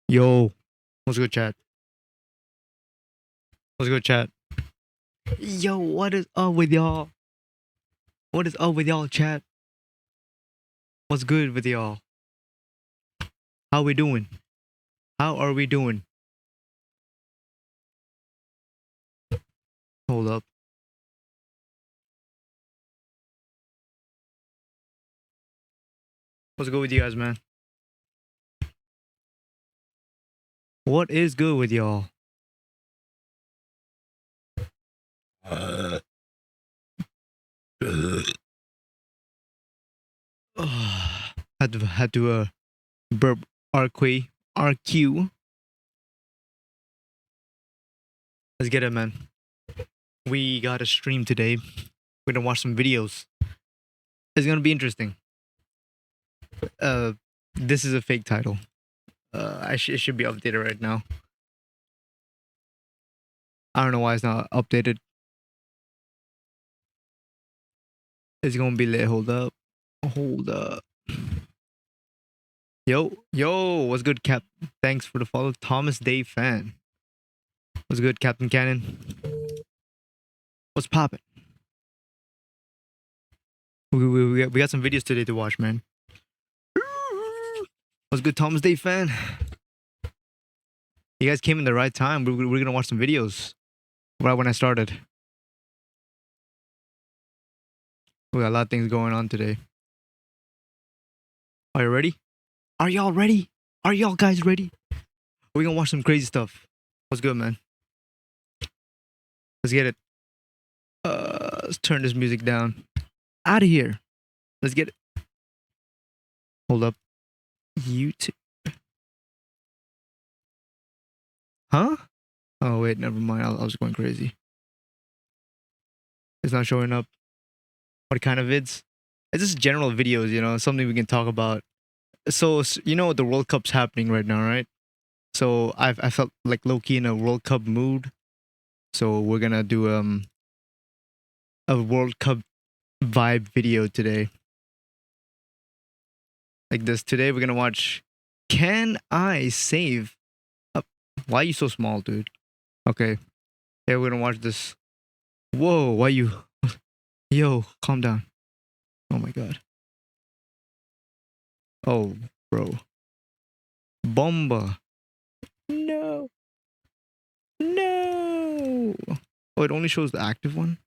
Yo, what's good, chat? What's good, chat? Yo, what is up with y'all? What is up with y'all, chat? What's good with y'all? How we doing? How are we doing? Hold up. What's good with you guys, man? What is good with y'all? Had to burp RQ. Let's get it, man. We got a stream today. We're gonna watch some videos. It's gonna be interesting. This is a fake title. It should be updated right now. I don't know why it's not updated. It's gonna be lit. Hold up. Hold up. Yo, what's good, Cap? Thanks for the follow. Thomas Day fan. What's good, Captain Cannon? What's poppin'? We got some videos today to watch, man. What's good, Thomas Day fan? You guys came in the right time. We're gonna watch some videos right when I started. We got a lot of things going on today. Are you ready? Are y'all ready? Are y'all guys ready? We're gonna watch some crazy stuff. What's good, man? Let's get it. Let's turn this music down. Out of here. Let's get it. Hold up. YouTube. Huh? Oh, wait, never mind. I was going crazy. It's not showing up. What kind of vids? It's just general videos, you know, something we can talk about. So, you know, the World Cup's happening right now, right? So I felt like low-key in a World Cup mood. So we're gonna do a World Cup vibe video today. Like this. Today we're gonna watch Can I Save Why are you so small, dude? Okay. Yeah, we're gonna watch this. Whoa, why you Yo, calm down. Oh my god. Oh, bro. Bomba. No. No. Oh, it only shows the active one?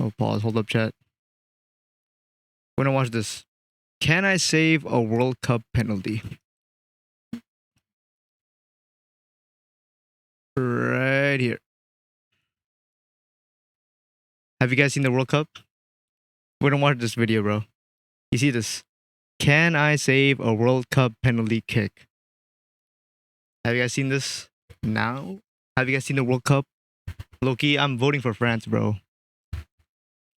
Oh, pause. Hold up, chat. We're gonna watch this. Can I save a World Cup penalty? Right here. Have you guys seen the World Cup? We're gonna watch this video, bro. You see this? Can I save a World Cup penalty kick? Have you guys seen this now? Have you guys seen the World Cup? Loki, I'm voting for France, bro.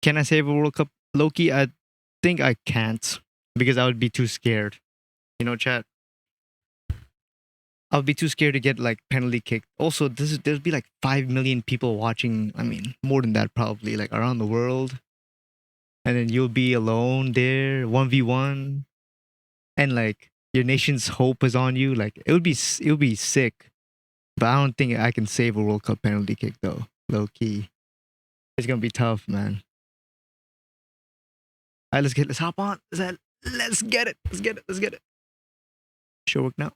Can I save a World Cup? Loki, I think I can't because I would be too scared. You know, chat. I would be too scared to get like penalty kicked. Also, there'd be like 5 million people watching. I mean, more than that probably, like around the world. And then you'll be alone there, 1v1. And like your nation's hope is on you. Like it would be sick. But I don't think I can save a World Cup penalty kick though. Low key. It's gonna be tough, man. Alright, let's hop on. Let's get it. Let's get it. Show work now.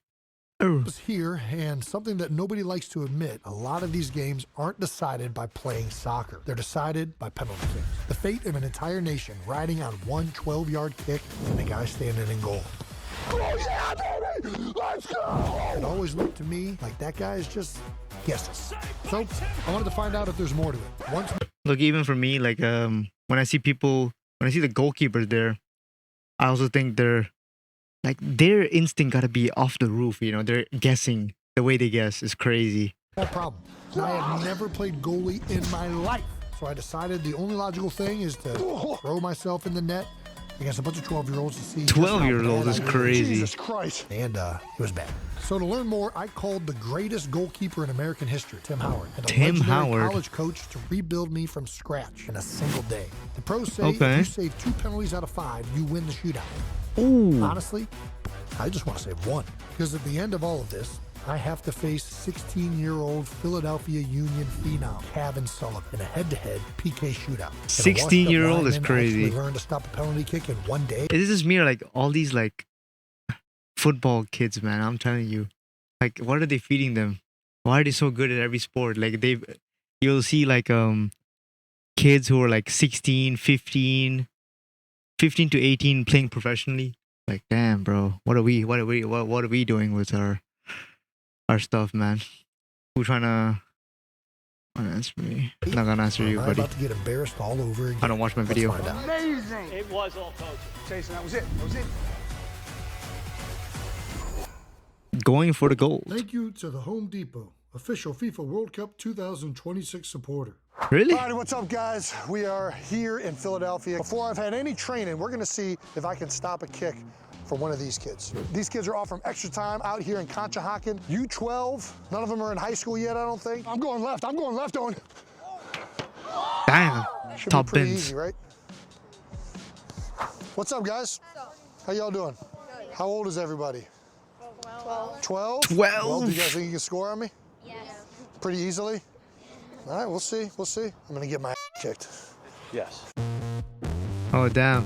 Here, and something that nobody likes to admit, a lot of these games aren't decided by playing soccer. They're decided by penalty kicks. The fate of an entire nation riding on one 12-yard kick and the guy standing in goal. Oh yeah, baby! Let's go! It always looked to me like that guy is just guessing. So I wanted to find out if there's more to it. Look, even for me, like when I see the goalkeepers there, I also think their instinct gotta be off the roof, you know. They're guessing. The way they guess is crazy. No problem. I have never played goalie in my life. So I decided the only logical thing is to throw myself in the net against a bunch of 12-year-olds to see 12-year-olds is crazy. Jesus Christ. And it was bad. So to learn more, I called the greatest goalkeeper in American history, Tim Howard, and a legendary college coach to rebuild me from scratch in a single day. The pros say if you save 2 penalties out of 5, you win the shootout. Ooh. Honestly, I just want to save one. Because at the end of all of this, I have to face 16-year-old Philadelphia Union phenom Kevin Sullivan in a head-to-head PK shootout. 16-year-old is crazy. Learn to stop a penalty kick in one day. Is this me or like all these like football kids, man? I'm telling you, like, what are they feeding them? Why are they so good at every sport? Like you'll see like kids who are like 16, 15 to 18 playing professionally. Like, damn, bro, what are we doing with our stuff, man? Who's trying to answer me? I'm not gonna answer you, I'm buddy. about to get embarrassed all over again. I don't watch my video. Let's find out. Amazing! It was all coaching. Jason, that was it. That was it. Going for the gold. Thank you to the Home Depot, official FIFA World Cup 2026 supporter. Really? All right, what's up, guys? We are here in Philadelphia. Before I've had any training, we're gonna see if I can stop a kick from one of these kids. These kids are off from extra time out here in Conshohocken. U12, none of them are in high school yet, I don't think. I'm going left, Owen. Damn. Should Top be pretty bins. easy, right? What's up, guys? How y'all doing? How old is everybody? 12. 12? Well, do you guys think you can score on me? Yes. Pretty easily? All right, we'll see. I'm gonna get my kicked. Yes. Oh, damn.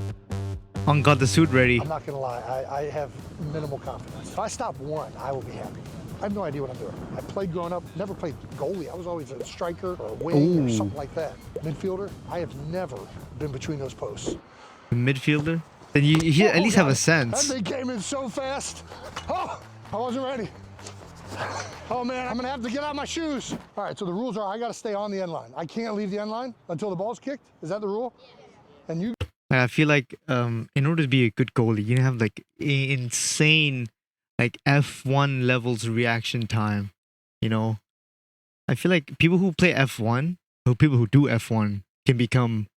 On got the suit ready. I'm not gonna lie, I have minimal confidence. If I stop one, I will be happy. I have no idea what I'm doing. I played growing up, never played goalie. I was always a striker or a wing or something like that. Midfielder, I have never been between those posts. Midfielder? Then you at least have a God, sense. That thing came in so fast. Oh, I wasn't ready. Oh man, I'm gonna have to get out my shoes. All right, so the rules are I gotta stay on the end line. I can't leave the end line until the ball's kicked. Is that the rule? And you I feel like in order to be a good goalie, you have like insane like F1 levels reaction time. You know, I feel like people who play F1 or people who do F1 can become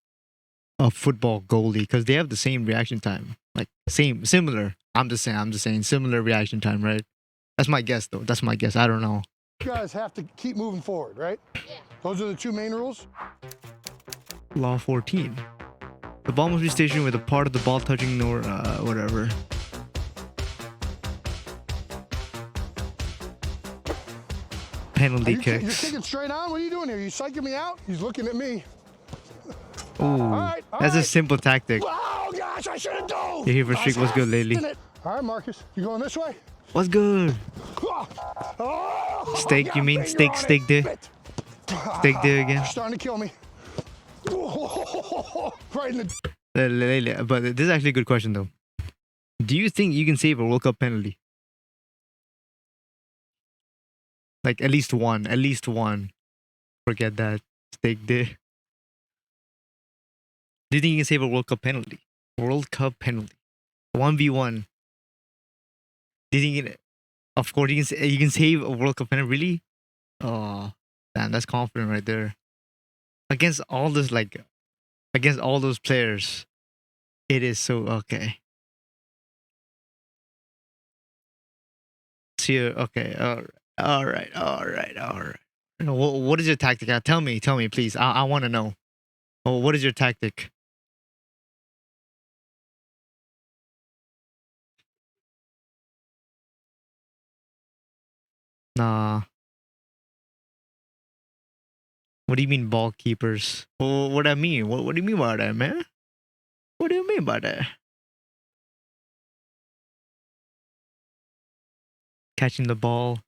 a football goalie because they have the same reaction time, like similar. I'm just saying similar reaction time, right? That's my guess, though. That's my guess. I don't know. guys have to keep moving forward, right? Yeah. Those are the two main rules. Law 14. The ball must be stationed with a part of the ball touching or whatever. Penalty You're kicks. kicking straight on? What are you doing here? You psyching me out? He's looking at me. Ooh, all that's a right. simple tactic. Oh gosh, I should have dove. You're here for Streak. What's good, lately? All right, Marcus, you going this way? What's good? Oh, Steak, you mean? finger Steak on there? it. Steak there again? You're starting to kill me. Right in the. But this is actually a good question, though. Do you think you can save a World Cup penalty? Like, at least one. At least one. Forget that. Steak there. Do you think you can save a World Cup penalty? World Cup penalty. 1v1. Do you think you can... Of course, you can save a World Cup penalty. Really? Oh, damn, that's confident right there. Against all this, like... Against all those players. It is so... Okay. See, okay. All right. What is your tactic? Tell me, please. I want to know. Oh, what is your tactic? Nah. What do you mean ball keepers? Oh, what I mean? What do you mean by that, man? What do you mean by that? Catching the ball.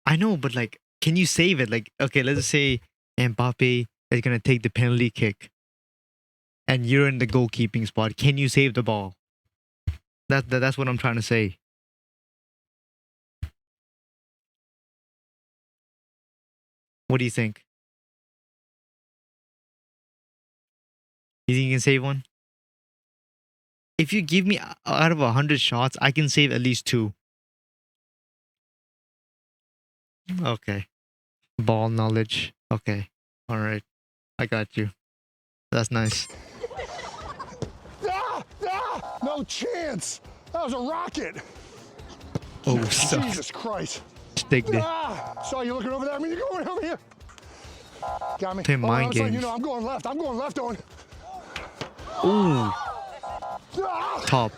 I know, but like, can you save it? Like, okay, let's just say Mbappe is gonna take the penalty kick, and you're in the goalkeeping spot. Can you save the ball? That's what I'm trying to say. What do you think? You think you can save one? If you give me out of 100 shots, I can save at least 2. Okay. Ball knowledge. Okay. All right. I got you. That's nice. No chance. That was a rocket. Oh, so Jesus Christ. stick there. Saw you looking over there. I mean, you're going over here. Got me. Play mind I'm sorry, games. you know, I'm going left, Owen. Ooh. Top.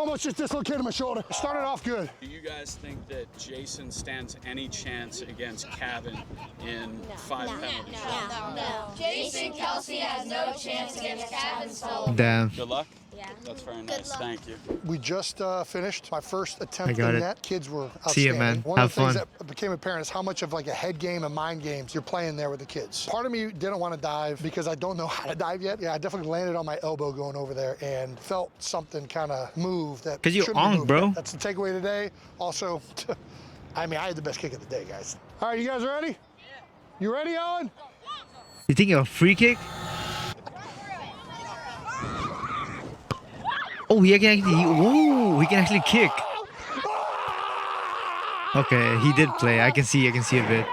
Almost just dislocated my shoulder. Started off good. Do you guys think that Jason stands any chance against Kevin in 5 penalties? No. Jason Kelsey has no chance against Kevin Sullivan. Damn. Good luck. Yeah. That's very nice. Thank you. We just finished my first attempt got in it. net. Kids were outstanding. See ya, man. One Have of the things fun. that became apparent is how much of like a head game and mind games you're playing there with the kids. Part of me didn't want to dive because I don't know how to dive yet. Yeah, I definitely landed on my elbow going over there and felt something kind of move that 'Cause you shouldn't be onked, moving bro. yet. That's the takeaway today. Also, I mean, I had the best kick of the day, guys. All right, you guys ready? Yeah. You ready, Owen? You think a free kick? Oh, he can actually. Whoa, he can actually kick. Okay, he did play. I can see a bit.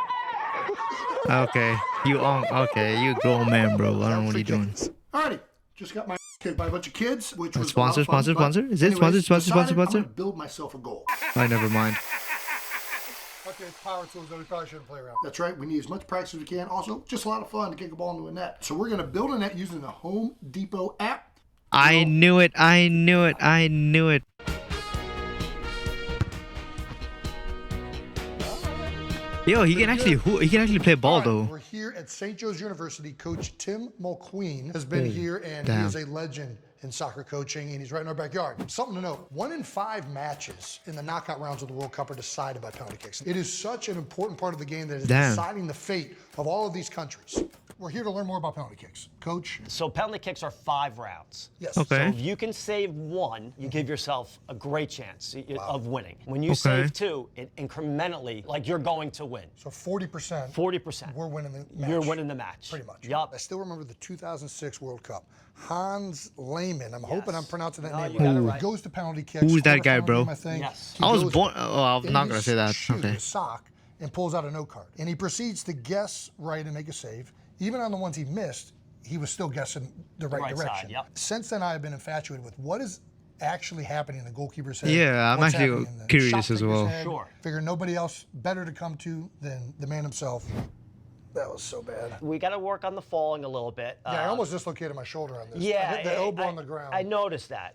Okay, you on? Okay, you a grown man, bro. I don't know what you're doing. Alrighty, just got my kicked by a bunch of kids, which was Sponsor, a lot of fun, sponsor? but Is it anyways, sponsor? decided I'm Sponsor? gonna build myself a goal. I never mind. Okay, it's power tools that we probably shouldn't play around. That's right, we need as much practice as we can. Also, just a lot of fun to kick a ball into a net. So we're gonna build a net using the Home Depot app. I knew it. I knew it. I knew it. Yo, he can actually play ball All right, though. We're here at St. Joe's University. Coach Tim Mulqueen has been here, and damn. he is a legend in soccer coaching, and he's right in our backyard. Something to note, 1 in 5 matches in the knockout rounds of the World Cup are decided by penalty kicks. It is such an important part of the game that is Damn. deciding the fate of all of these countries. We're here to learn more about penalty kicks. Coach? So penalty kicks are 5 rounds. Yes. Okay. So if you can save 1, you give yourself a great chance of winning. When you Okay. save 2, it incrementally, like you're going to win. So 40%. 40%. We're winning the match. You're winning the match. Pretty much. Yup. I still remember the 2006 World Cup. Hans Lehmann, I'm hoping I'm pronouncing that No, name you got it right. right. Goes to penalty kicks. Who's that guy, quarterfinal bro? game, I think. Yes. He I was goes born. Oh, I'm in not gonna his say that. shoe, Okay. his sock, and pulls out a no card. And he proceeds to guess right and make a save. Even on the ones he missed, he was still guessing the right right side, direction. yep. Since then, I have been infatuated with what is actually happening in the goalkeeper's head. Yeah, I'm what's actually happening in the curious shot as finger's well. head. Sure. Figure nobody else better to come to than the man himself. That was so bad. We got to work on the falling a little bit. Yeah, I almost dislocated my shoulder on this. Yeah, I hit the elbow on the ground. I noticed that.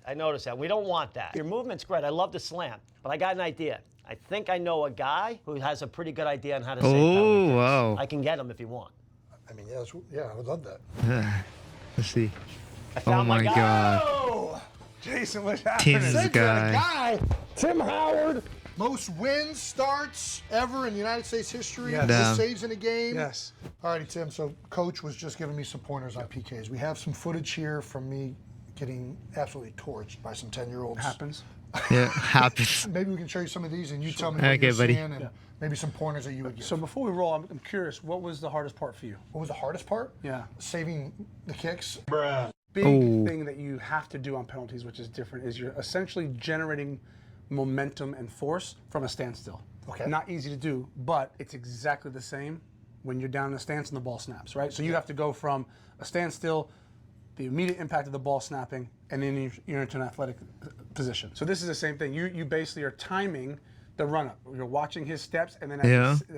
We don't want that. Your movement's great. I love the slam, but I got an idea. I think I know a guy who has a pretty good idea on how to save penalty Oh kicks. wow. I can get him if you want. I mean, yeah, I would love that. Let's see. I Oh found my guy. god. Oh, Jason, what's happening? Tim's guy. Tim Howard. Most wins, starts ever in United States history. Yes. Damn. Most saves in a game. Yes. All righty, Tim. So Coach was just giving me some pointers on PKs. We have some footage here from me getting absolutely torched by some 10-year-olds. Happens. Yeah, happens. Maybe we can show you some of these, and you tell me Okay, what you're buddy. seeing, and maybe some pointers that you would give. So before we roll, I'm curious, what was the hardest part for you? What was the hardest part? Yeah. Saving the kicks. Big Oh. thing that you have to do on penalties, which is different, is you're essentially generating momentum and force from a standstill. Okay. Not easy to do, but it's exactly the same when you're down in a stance and the ball snaps, right? So you have to go from a standstill, the immediate impact of the ball snapping, and then you're into an athletic position. So this is the same thing. You basically are timing the run-up. You're watching his steps, and then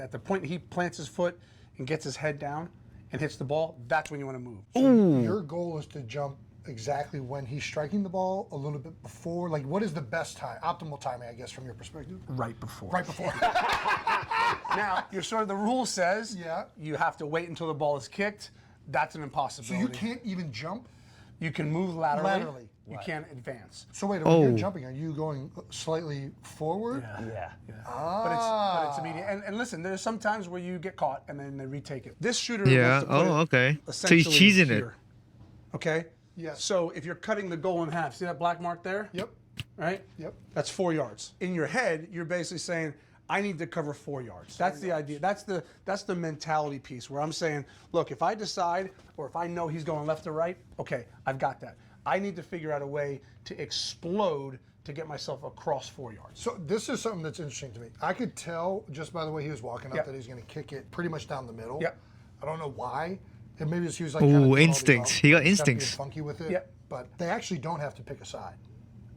at the point he plants his foot and gets his head down and hits the ball, that's when you want to move. Your goal is to jump exactly when he's striking the ball, a little bit before. Like, what is the best time, optimal timing, I guess, from your perspective? Right before. Right before. Now, the rule says Yeah. you have to wait until the ball is kicked. That's an So impossibility. you can't even jump? You can move laterally. Laterally. You can't advance. So wait, when you're Oh. jumping, are you going slightly forward? Yeah. But it's immediate. And listen, there's some times where you get caught and then they retake it. This shooter Yeah. wants to put Oh, it okay. So he's essentially cheesing it. here. Okay? Yes. So if you're cutting the goal in half, see that black mark there? Yep. Right? Yep. That's 4 yards. In your head, you're basically saying, I need to cover 4 yards. That's the idea. That's the mentality piece where I'm saying, look, if I decide or if I know he's going left or right, okay, I've got that. I need to figure out a way to explode to get myself across 4 yards. So this is something that's interesting to me. I could tell just by the way he was walking up Yep. that he's going to kick it pretty much down the middle. Yep. I don't know why. And maybe it's he was like Ooh, kinda doing all the instincts. above, He got except being instincts. funky with it. Yep. But they actually don't have to pick a side.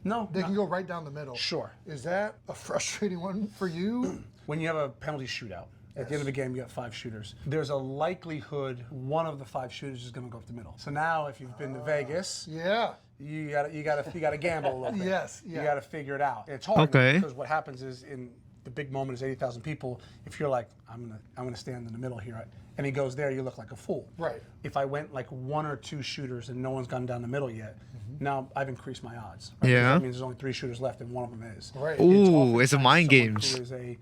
No, They can go right down the middle. Sure. Is that a frustrating one for you? When you have a penalty shootout, at the end of the game, you got 5 shooters. There's a likelihood one of the 5 shooters is going to go up the middle. So now, if you've been to Vegas, Yeah. You gotta gamble a little bit. Yes, You yeah. gotta figure it out. It's hard Okay. because what happens is in the big moment is 80,000 people. If you're like, I'm gonna stand in the middle here, and he goes there, you look like a fool. Right. If I went like 1 or 2 shooters and no one's gone down the middle yet, now I've increased my odds. Right? Yeah. That means there's only 3 shooters left and one of them is. Right. Ooh, it's a oftentimes mind someone games. Who is a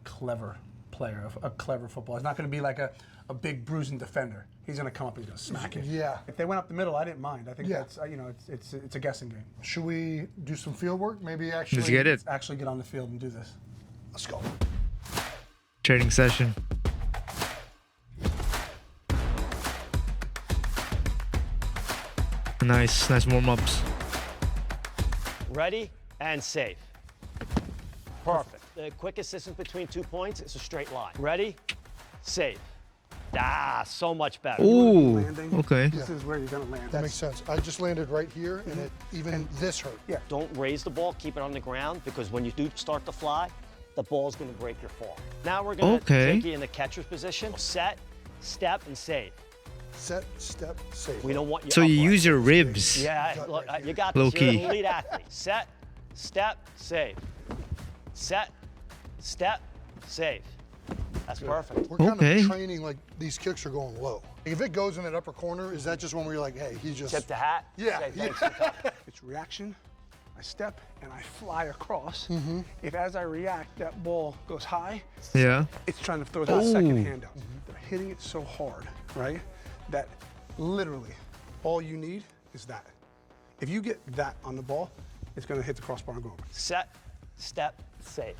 clever player, a clever footballer. It's not going to be like a big bruising defender. He's going to come up, he's going to smack it. Yeah. If they went up the middle, I didn't mind. I think Yeah. that's it's a guessing game. Should we do some field work? Maybe actually. Let's get it. Let's actually get on the field and do this. Let's go. Training session. Nice warm-ups. Ready and safe. Perfect. The quickest distance between 2 points is a straight line. Ready, safe. Ah, so much better. Ooh, Landing. okay. This is where you're going to land. That makes sense. I just landed right here, and this hurt. Yeah. Don't raise the ball, keep it on the ground, because when you do start to fly, the ball's gonna break your fall. Now we're gonna Okay. take you in the catcher's position. Set, step, and save. Set, step, save. We don't want you So you upright. use your ribs. Yeah, Cut look, right you got this. Low You're key. an elite athlete. Set, step, save. Set, step, save. That's perfect. We're kind Okay. of training like these kicks are going low. If it goes in that upper corner, is that just when we're like, hey, he just. Tip the hat. Yeah, Say yeah. thanks for coming. It's reaction. I step and I fly across. If as I react, that ball goes high, Yeah. it's trying to throw that second Ooh. hand out. They're hitting it so hard, right? That literally all you need is that. If you get that on the ball, it's going to hit the crossbar and go over. Set, step, save.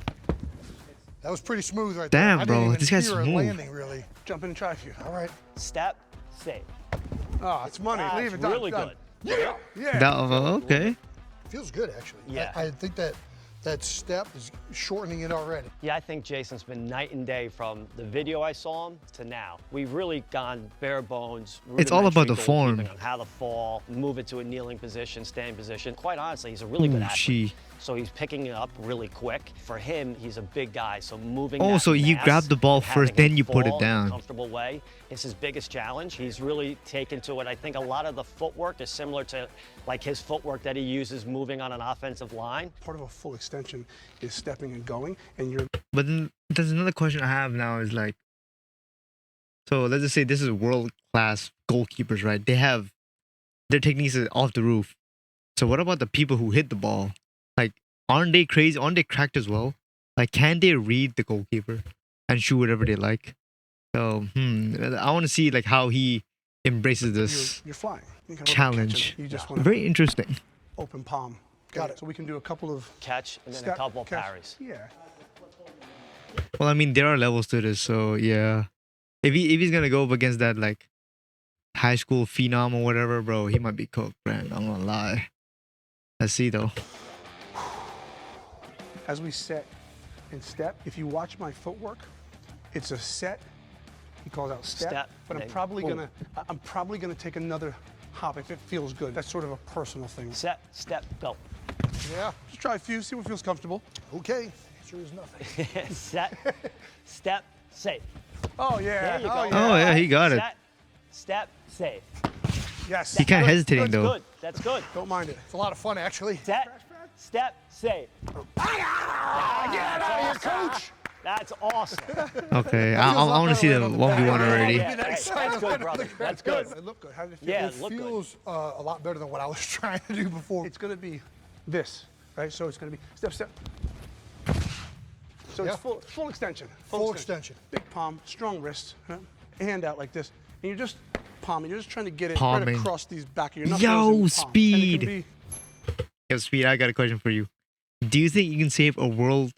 That was pretty smooth right Damn, there. I bro, didn't even this guy's hear it smooth. landing, really. Jump in and try a few. All right. Step, save. Oh, it's money. That's Leave it. Done, really done. good. Yeah. Yeah. That okay. Feels good, actually. Yeah. I think that step is shortening it already. Yeah, I think Jason's been night and day from the video I saw him to now. We've really gone bare bones. It's all about the rudimentary form. goalkeeping On how to fall, move it to a kneeling position, standing position. Quite honestly, he's a really good Ooh, athlete. she. So he's picking it up really quick. For him, he's a big guy, so moving. Oh, that so you mass grab the ball and having first, then him you put it fall in a down. comfortable way is his biggest challenge. He's really taken to it. I think a lot of the footwork is similar to like his footwork that he uses moving on an offensive line. Part of a full extension is stepping and going, and you're But then there's another question I have now is like, so let's just say this is world-class goalkeepers, right? They have their techniques is off the roof. So what about the people who hit the ball? Like, aren't they crazy? Aren't they cracked as well? Like, can they read the goalkeeper and shoot whatever they like? So, I want to see like how he embraces this you're flying. You can challenge. You just want to Very interesting. open palm. Got it. So we can do a couple of Catch and then a step, couple catch. parries. Yeah. Well, I mean, there are levels to this, so yeah. If he's gonna go up against that like high school phenom or whatever, bro, he might be cooked, Brand. I'm gonna lie. Let's see though. As we set and step, if you watch my footwork, it's a set. He calls out step, Step, but and I'm then probably gonna take another hop if it feels good. That's sort of a personal thing. Set, step, go. Yeah. Just try a few, see what feels comfortable. Okay. Answer is nothing. Set, step, save. Oh yeah. There you go. Oh, yeah, he got it. Set, step, save. Yes. He kind of Good. hesitating That's though. good. That's good. Don't mind it. It's a lot of fun, actually. Set, step, save. Get out of here, coach. That's awesome. Okay, I want to see the 1v1 already. Yeah, that's good, brother. That's good. It looked good. How did it feel? Yeah, It it looked good. feels a lot better than what I was trying to do before. It's gonna be this, right? So it's gonna be step, step. So Yeah. it's full extension. Full extension. Big palm, strong wrist, huh? Hand out like this, and you're just palming. You're just trying to get it Palming. right across these back of your knuckles. Yo, and palm. And it speed. can be- Yo, Speed, I got a question for you. Do you think you can save a World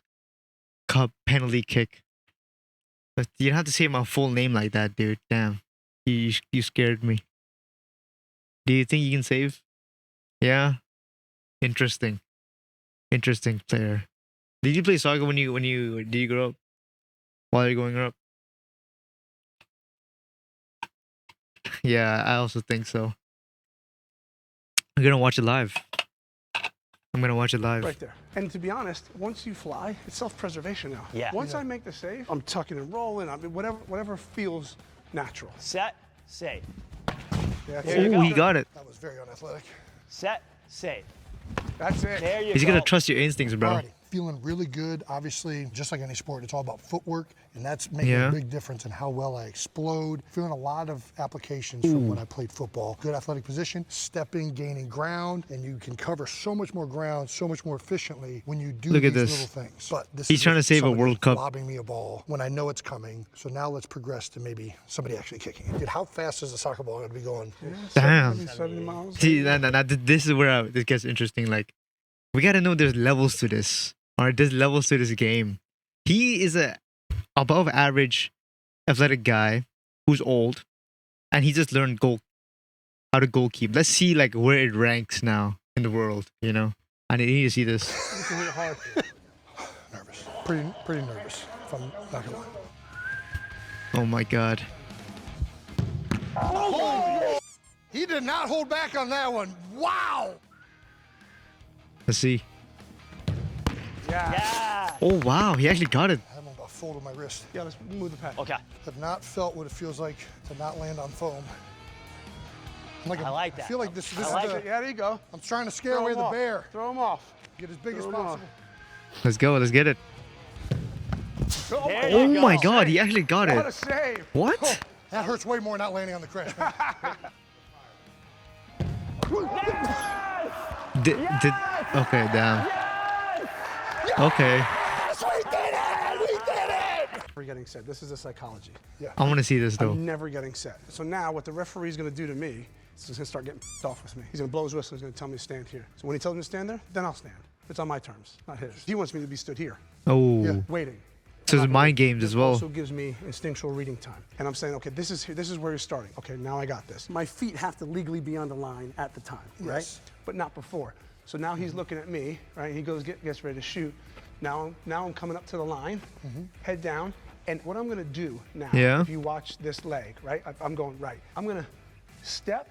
Cup penalty kick? But you don't have to say my full name like that, dude. Damn, you scared me. Do you think you can save? Yeah, interesting player. Did you play soccer when you did you grow up? While you're growing up? Yeah, I also think so. I'm gonna watch it live. right there. And to be honest, once you fly, it's self-preservation now. Yeah. Once I make the save, I'm tucking and rolling. I mean, whatever feels natural. Set, save. Yeah, There you Ooh, go. he got it. That was very unathletic. Set, save. That's it. There you He's go. gonna trust your instincts, bro. Alrighty, feeling really good. Obviously, just like any sport, it's all about footwork, and that's making Yeah. a big difference in how well I explode. Feeling a lot of applications from when I played football. Good athletic position, stepping, gaining ground, and you can cover so much more ground, so much more efficiently when you do Look at these this. little things. But this He's is trying with to save a somebody World Cup. lobbing me a ball when I know it's coming. So now let's progress to maybe somebody actually kicking it. Dude, how fast is the soccer ball going to be going? Damn. 70 miles. See, this is where this gets interesting. Like, we gotta know there's levels to this. All right, there's levels to this game. He is a above average athletic guy who's old, and he just learned how to goalkeep. Let's see like where it ranks now in the world. You know, I need to see this. It's really hard. Nervous. Pretty nervous, if I'm not gonna lie. Oh my god. He did not hold back on that one. Wow! Let's see. Yeah. Oh wow, he actually got it. I have him about fold on my wrist. Yeah, let's move the pad. Okay. Have not felt what it feels like to not land on foam. I'm I like that. I feel like this I is like the, it. Yeah, there you go. I'm trying to scare Throw away him the off. bear. Throw him off. Get as big as Throw him off. possible. Let's go. Let's get it. There Oh you go. my god, he actually got What a it. save. What? That hurts way more not landing on the crash. Man. Did okay, damn. Okay. Never getting set. This is a psychology. I want to see this though. I'm never getting set. So now what the referee's going to do to me is he's going to start getting off with me. He's going to blow his whistle. He's going to tell me to stand here. So when he tells me to stand there, then I'll stand. It's on my terms, not his. He wants me to be stood here, Oh. waiting. So it's I'm not mind gonna- games this as well. also gives me instinctual reading time. And I'm saying, okay, this is where you're starting. Okay, now I got this. My feet have to legally be on the line at the time, right? Yes. But not before. So now he's looking at me, right? He gets ready to shoot. Now I'm coming up to the line, head down. And what I'm gonna do now, Yeah. if you watch this leg, right? I'm going right. I'm gonna step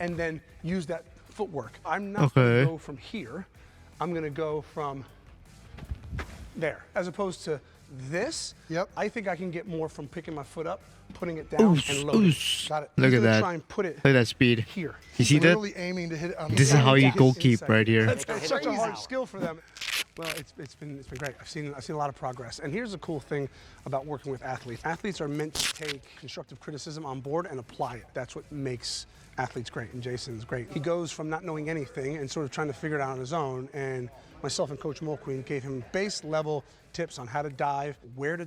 and then use that footwork. I'm not gonna Okay. go from here. I'm gonna go from there, as opposed to this. Yep. I think I can get more from picking my foot up, putting it down, and loading. Oosh. Got it. Look He's at gonna that. try and put it Look at that speed. here. You see that? Literally aiming to hit it on the This is side. how you His goalkeep inside. right here. That's Make a such a hit. hard skill for them. Well, it's been great. I've seen a lot of progress. And here's the cool thing about working with athletes. Athletes are meant to take constructive criticism on board and apply it. That's what makes athletes great, and Jason's great. He goes from not knowing anything and sort of trying to figure it out on his own, and myself and Coach Mulqueen gave him base level tips on how to dive, where to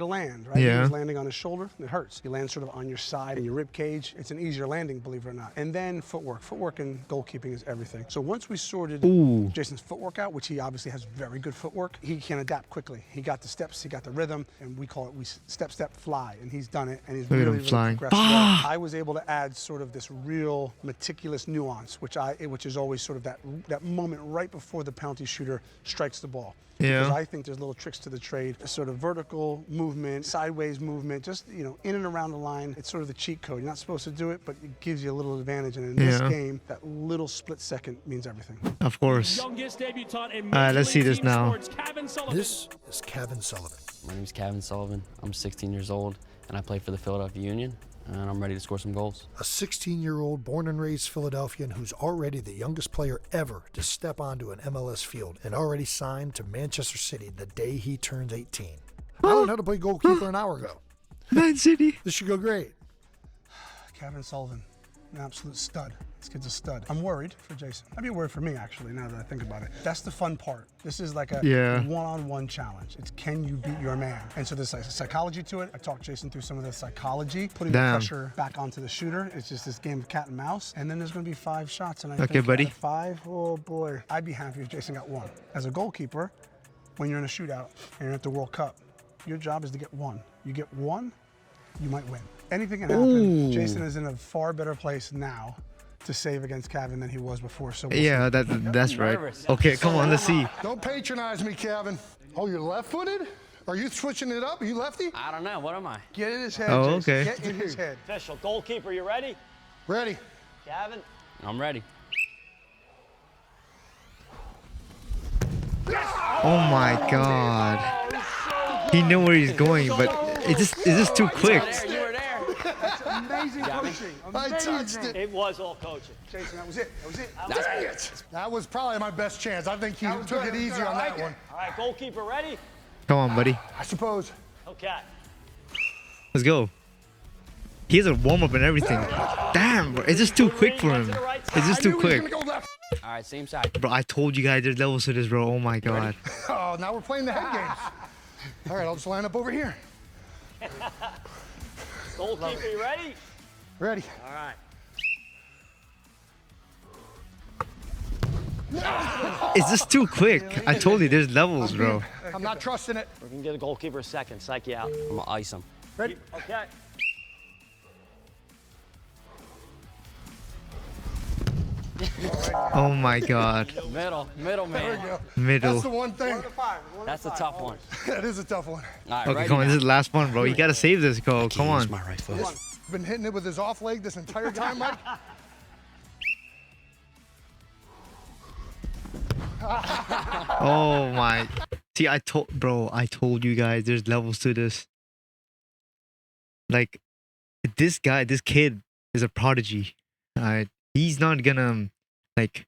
land, right? Yeah. He was landing on his shoulder, it hurts. You land sort of on your side and your rib cage. It's an easier landing, believe it or not. And then footwork. Footwork and goalkeeping is everything. So once we sorted Ooh. Jason's footwork out, which he obviously has very good footwork, he can adapt quickly. He got the steps, he got the rhythm, and we call it step, fly. And he's done it, and he's Look at really, him really flying. progressed well. I was able to add sort of this real meticulous nuance, which is always sort of that moment right before the penalty shooter strikes the ball. Yeah. Because I think there's little tricks to the trade, a sort of vertical movement, sideways movement, just in and around the line. It's sort of the cheat code. You're not supposed to do it, but it gives you a little advantage. And in this Yeah. game, that little split second means everything. Of course. Youngest debutant in Alright, let's see Major this League now. Sports, Kevin Sullivan. This is Kevin Sullivan. My name is Kevin Sullivan. I'm 16 years old, and I play for the Philadelphia Union, and I'm ready to score some goals. A 16-year-old born and raised Philadelphian who's already the youngest player ever to step onto an MLS field and already signed to Manchester City the day he turns 18. I learned how to play goalkeeper an hour ago. Man City. This should go great. Kevin Sullivan, an absolute stud. This kid's a stud. I'm worried for Jason. I'd be worried for me, actually, now that I think about it. That's the fun part. This is like a Yeah. one-on-one challenge. It's can you beat your man? And so there's like a psychology to it. I talked Jason through some of the psychology, putting the Damn. pressure back onto the shooter. It's just this game of cat and mouse. And then there's going to be 5 shots. And I Okay, think buddy. out of 5, oh boy, I'd be happy if Jason got 1. As a goalkeeper, when you're in a shootout and you're at the World Cup, your job is to get 1. You get 1, you might win. Anything can happen. Ooh. Jason is in a far better place now to save against Kevin than he was before. So we'll Yeah, see. that's right. Okay, come on, let's see. Don't patronize me, Kevin. Oh, you're left-footed? Are you switching it up? Are you lefty? I don't know. What am I? Get in his head, Oh, Jason. okay. Get in his head. Official. Goalkeeper, you ready? Ready. Kevin? I'm ready. Oh my god. He knew where he's going, but it's just too quick. You were there. Amazing coaching. I touched Amazing. it. It was all coaching. Jason, that was it. That was it. Dang it. That was probably my best chance. I think he took it easy on that one. All right, goalkeeper ready? Come on, buddy. I suppose. Okay. Let's go. He has a warm up and everything. Damn, bro. It's just too quick for him. It's just too quick. All right, same side. Bro, I told you guys there's levels to this, bro. Oh my god. Oh, now we're playing the head games. All right, I'll just line up over here. Goalkeeper, you ready? Ready. All right. It's just too quick. I told you there's levels, bro. I'm not trusting it. We're going to get a goalkeeper a second. Psych you out. I'm gonna ice him. Ready? Okay. Oh my god. Middle, There we man. go. Middle. That's the one thing. That's a tough one. That is a tough one. All right, Okay, ready come on. now. This is the last one, bro. You gotta save this, Cole. Come Use on. my right foot. Been hitting it with his off leg this entire time, Mike. Oh my. See, I told you guys there's levels to this. Like, this guy, this kid is a prodigy. He's not gonna, like,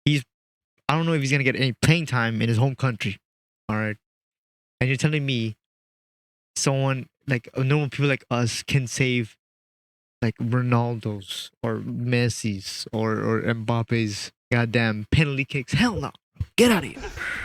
I don't know if he's gonna get any playing time in his home country. All right. And you're telling me someone, like, normal people like us can save, like, Ronaldo's or Messi's or Mbappe's goddamn penalty kicks? Hell no. Get out of here.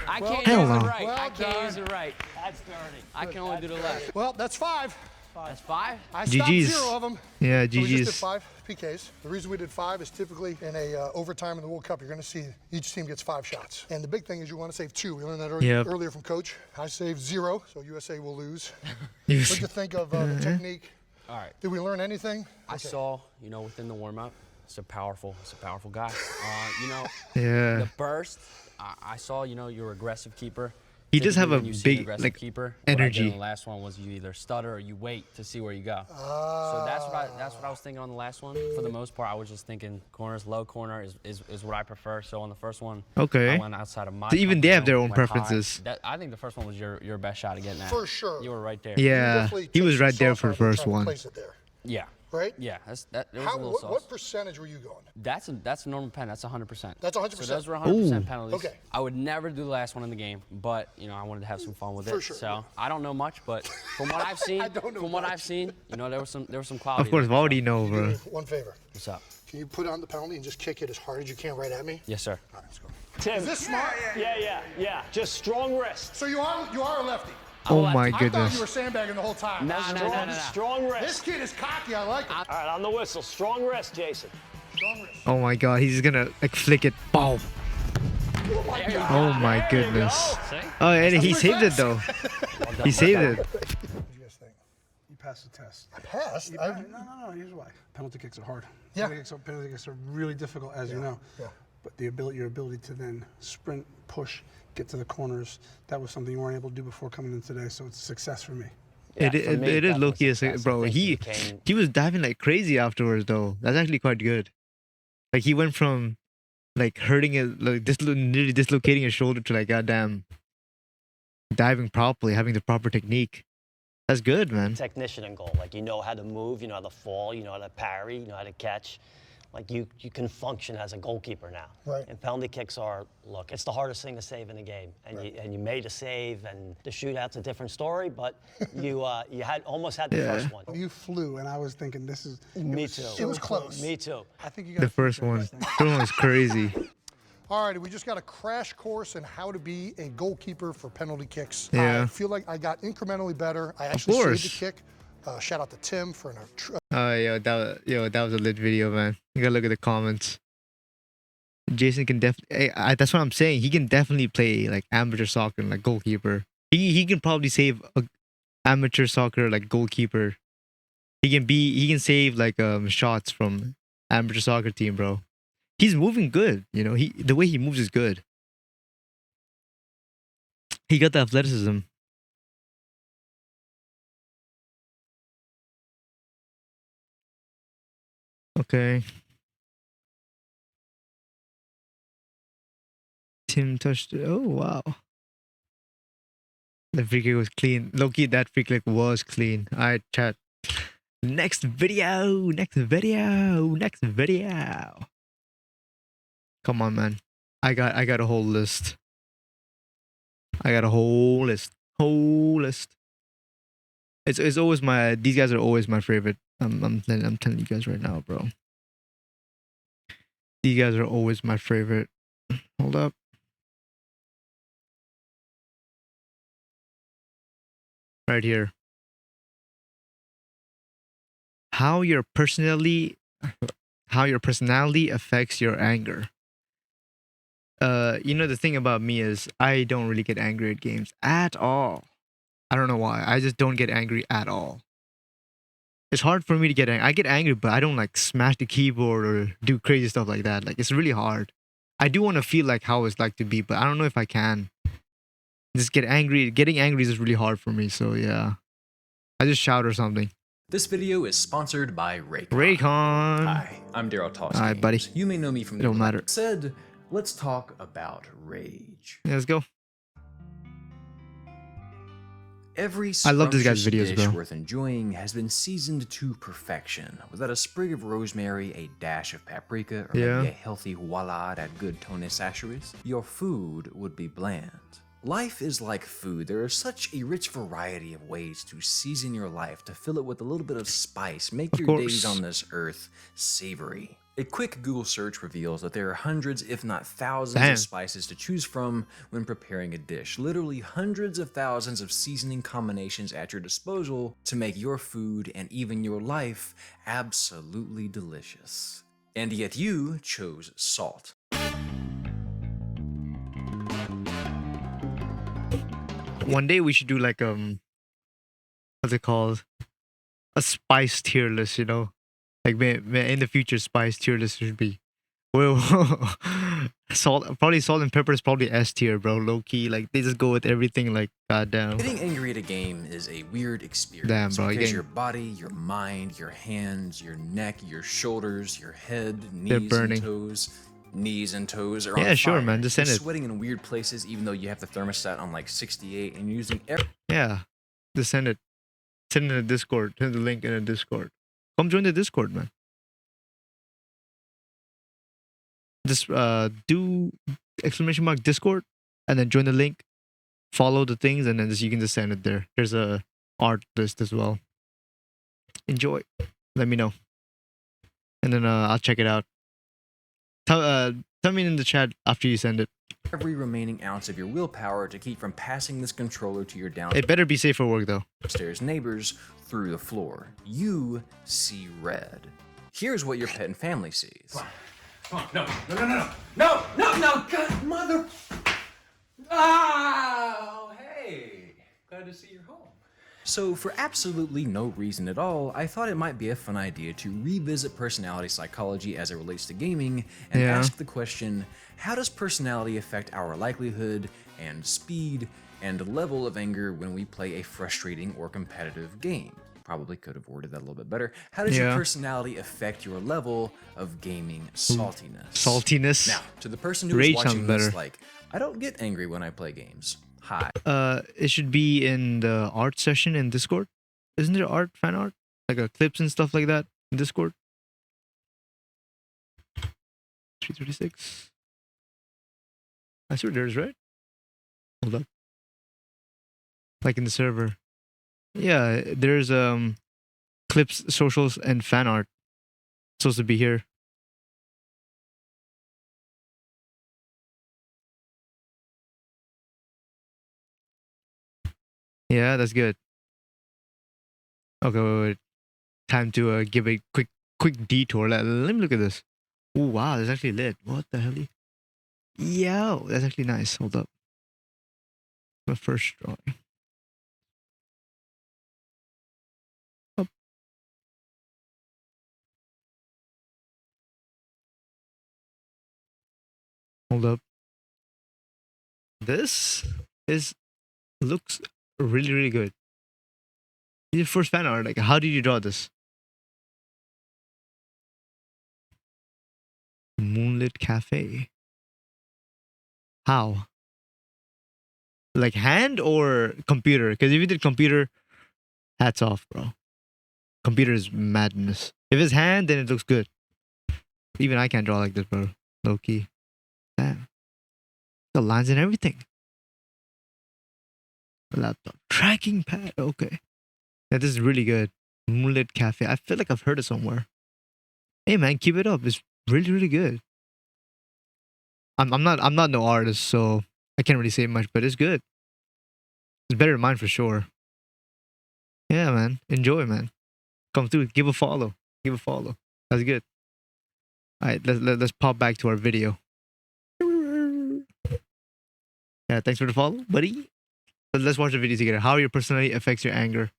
I can't hell use no. it right. Well I can't done. use it right. That's dirty. I can only do the left. Well, that's 5. That's 5? I stopped GG's. 0 of them. Yeah, So we just did GG's. 5 PKs. The reason we did 5 is typically in a overtime in the World Cup, you're going to see each team gets 5 shots. And the big thing is you want to save 2. We learned that Yep. earlier from Coach. I saved 0, so USA will lose. You What'd you think of the technique? All right. Did we learn anything? I saw, within the warm-up, it's a powerful guy. Yeah. The burst, I saw, you're an aggressive keeper. He does have Typically, a when you see an big, aggressive like, keeper, what I did energy. in the last one was you either stutter or you wait to see where you go. So that's what I was thinking on the last one. For the most part, I was just thinking corners, low corner is what I prefer. So on the first one, Okay. I went outside of my So even they comfort have their zone, own went high. preferences. I think the first one was your best shot at getting that. For sure. You were right there. Yeah. Definitely He took was some right there sauce for on the it first trying to one. place it there, Yeah. right? Yeah. There was a little sauce. What percentage were you going? That's a normal pen. That's 100%. That's 100%. So those were 100% Ooh. penalties. Okay. I would never do the last one in the game, but I wanted to have some fun with For it. sure. So I don't know much, but from what I've seen, there was some quality. Of course, there. why would he know, Do bro? me one favor. What's up? Can you put on the penalty and just kick it as hard as you can right at me? Yes, sir. All right, let's go. Tim. Is this smart? Yeah. Just strong wrist. So you are a lefty. Oh my I thought you goodness. were sandbagging the whole time. No. Strong This wrist. kid is cocky. I like it. All right, on the whistle. Strong wrist, Jason. Strong wrist. Oh my god, he's gonna like flick it. Boom. Oh my goodness. Oh, and he saved it though. He saved it. What do you guys think? You passed the test. I passed. No. Here's why. Penalty kicks are hard. Yeah. Penalty kicks are really difficult, as you know. Yeah. But your ability to then sprint, push, get to the corners, that was something you weren't able to do before coming in today. So it's a success for me. Yeah, it for me, is definitely low-key a success. I bro. think He became- was diving like crazy afterwards though. That's actually quite good. Like he went from like hurting it, like nearly dislocating his shoulder to like goddamn diving properly, having the proper technique. That's good, man. Technician in goal. Like, you know how to move, you know how to fall, you know how to parry, you know how to catch. Like, you can function as a goalkeeper now. Right. And penalty kicks are, look, it's the hardest thing to save in the game. And you made a save, and the shootout's a different story, but you almost had the first one. You flew, and I was thinking, this is. Me too. It was close. Me too. I think you The guys. first one. That one was crazy. All right, we just got a crash course in how to be a goalkeeper for penalty kicks. Yeah. I feel like I got incrementally better. I actually saved course. the kick. Shout out to Tim for an That was a lit video, man. You gotta look at the comments. Jason can definitely. That's what I'm saying. He can definitely play like amateur soccer, like goalkeeper. He can probably save a amateur soccer like goalkeeper. He can save like shots from amateur soccer team, bro. He's moving good. The way he moves is good. He got the athleticism. Okay. Tim touched it. Oh, wow. The free kick was clean. Low-key, that free kick was clean. Alright, chat. Next video. Next video. Next video. Come on, man. I got a whole list. I got a whole list. Whole list. It's always my. These guys are always my favorite. I'm telling you guys right now, bro. These guys are always my favorite. Hold up. Right here. How your personality affects your anger. You know, the thing about me is I don't really get angry at games at all. I don't know why. I just don't get angry at all. It's hard for me to get angry. I get angry, but I don't like smash the keyboard or do crazy stuff like that. Like, it's really hard. I do want to feel like how it's like to be, but I don't know if I can. Just get angry. Getting angry is really hard for me. So yeah, I just shout or something. This video is sponsored by Raycon. Raycon. Hi, I'm Daryl Toss. Hi, buddy. You may know me from the Don't matter. Said, let's talk about rage. Yeah, let's go. Every I love this guy's scrumptious videos, dish bro. worth enjoying has been seasoned to perfection, without a sprig of rosemary, a dash of paprika, or maybe a healthy voila that good Tony Sacheries. Your food would be bland. Life is like food. There is such a rich variety of ways to season your life, to fill it with a little bit of spice, make your days on this earth savory. A quick Google search reveals that there are hundreds, if not thousands, of spices to choose from when preparing a dish. Literally hundreds of thousands of seasoning combinations at your disposal to make your food and even your life absolutely delicious. And yet you chose salt. One day we should do like what's it called? A spice tier list, you know? Like in the future, spice tier list should be. Well, salt and pepper is probably S tier, bro. Low key, like they just go with everything. Like goddamn. Getting angry at a game is a weird experience. Damn, bro. Because your body, your mind, your hands, your neck, your shoulders, your head, They're burning. Knees and toes are on Yeah, fire. sure, man. Just send You're it. sweating in weird places, even though you have the thermostat on like 68, and you're using Yeah, just send it. Send it in the Discord. Send the link in the Discord. Come join the Discord, man. Just do ! Discord and then join the link, follow the things, and then you can just send it there. There's a art list as well. Enjoy. Let me know, and then I'll check it out. Tell me in the chat after you send it. every remaining ounce of your willpower to keep from passing this controller to your downstairs It better be safe for work though. neighbors through the floor. You see red. Here's what your pet and family sees. Come on, no, God, mother. Oh, hey, glad to see you're home. So for absolutely no reason at all, I thought it might be a fun idea to revisit personality psychology as it relates to gaming and ask the question, how does personality affect our likelihood and speed and level of anger when we play a frustrating or competitive game? Probably could have worded that a little bit better. How does your personality affect your level of gaming saltiness? Saltiness. Now, to the person who is watching this, like, I don't get angry when I play games. Hi. It should be in the art session in Discord. Isn't there fan art? Like clips and stuff like that in Discord? 336. I swear there's, right? Hold up. Like in the server. Yeah, there's clips, socials, and fan art. Supposed to be here. Yeah, that's good. Okay, wait. Time to give a quick detour. Let me look at this. Oh wow, that's actually lit. What the hell? Yo, that's actually nice. Hold up. My first drawing. Up. Hold up. This looks really good. Your first fan art. Like, how did you draw this? Moonlit Cafe. How? Like hand or computer? Because if you did computer, hats off, bro. computer is madness. If it's hand, then it looks good. Even I can't draw like this, bro. Low key. Damn. The lines and everything. Laptop tracking pad. Okay. Yeah, this is really good. Moonlit Cafe. I feel like I've heard it somewhere. Hey man, keep it up. It's really, really good. I'm not no artist, so I can't really say much, but it's good. It's better than mine for sure. Yeah, man. Enjoy, man. Come through. Give a follow. Give a follow. That's good. All right, let's pop back to our video. Yeah, thanks for the follow, buddy. Let's watch the video together. How your personality affects your anger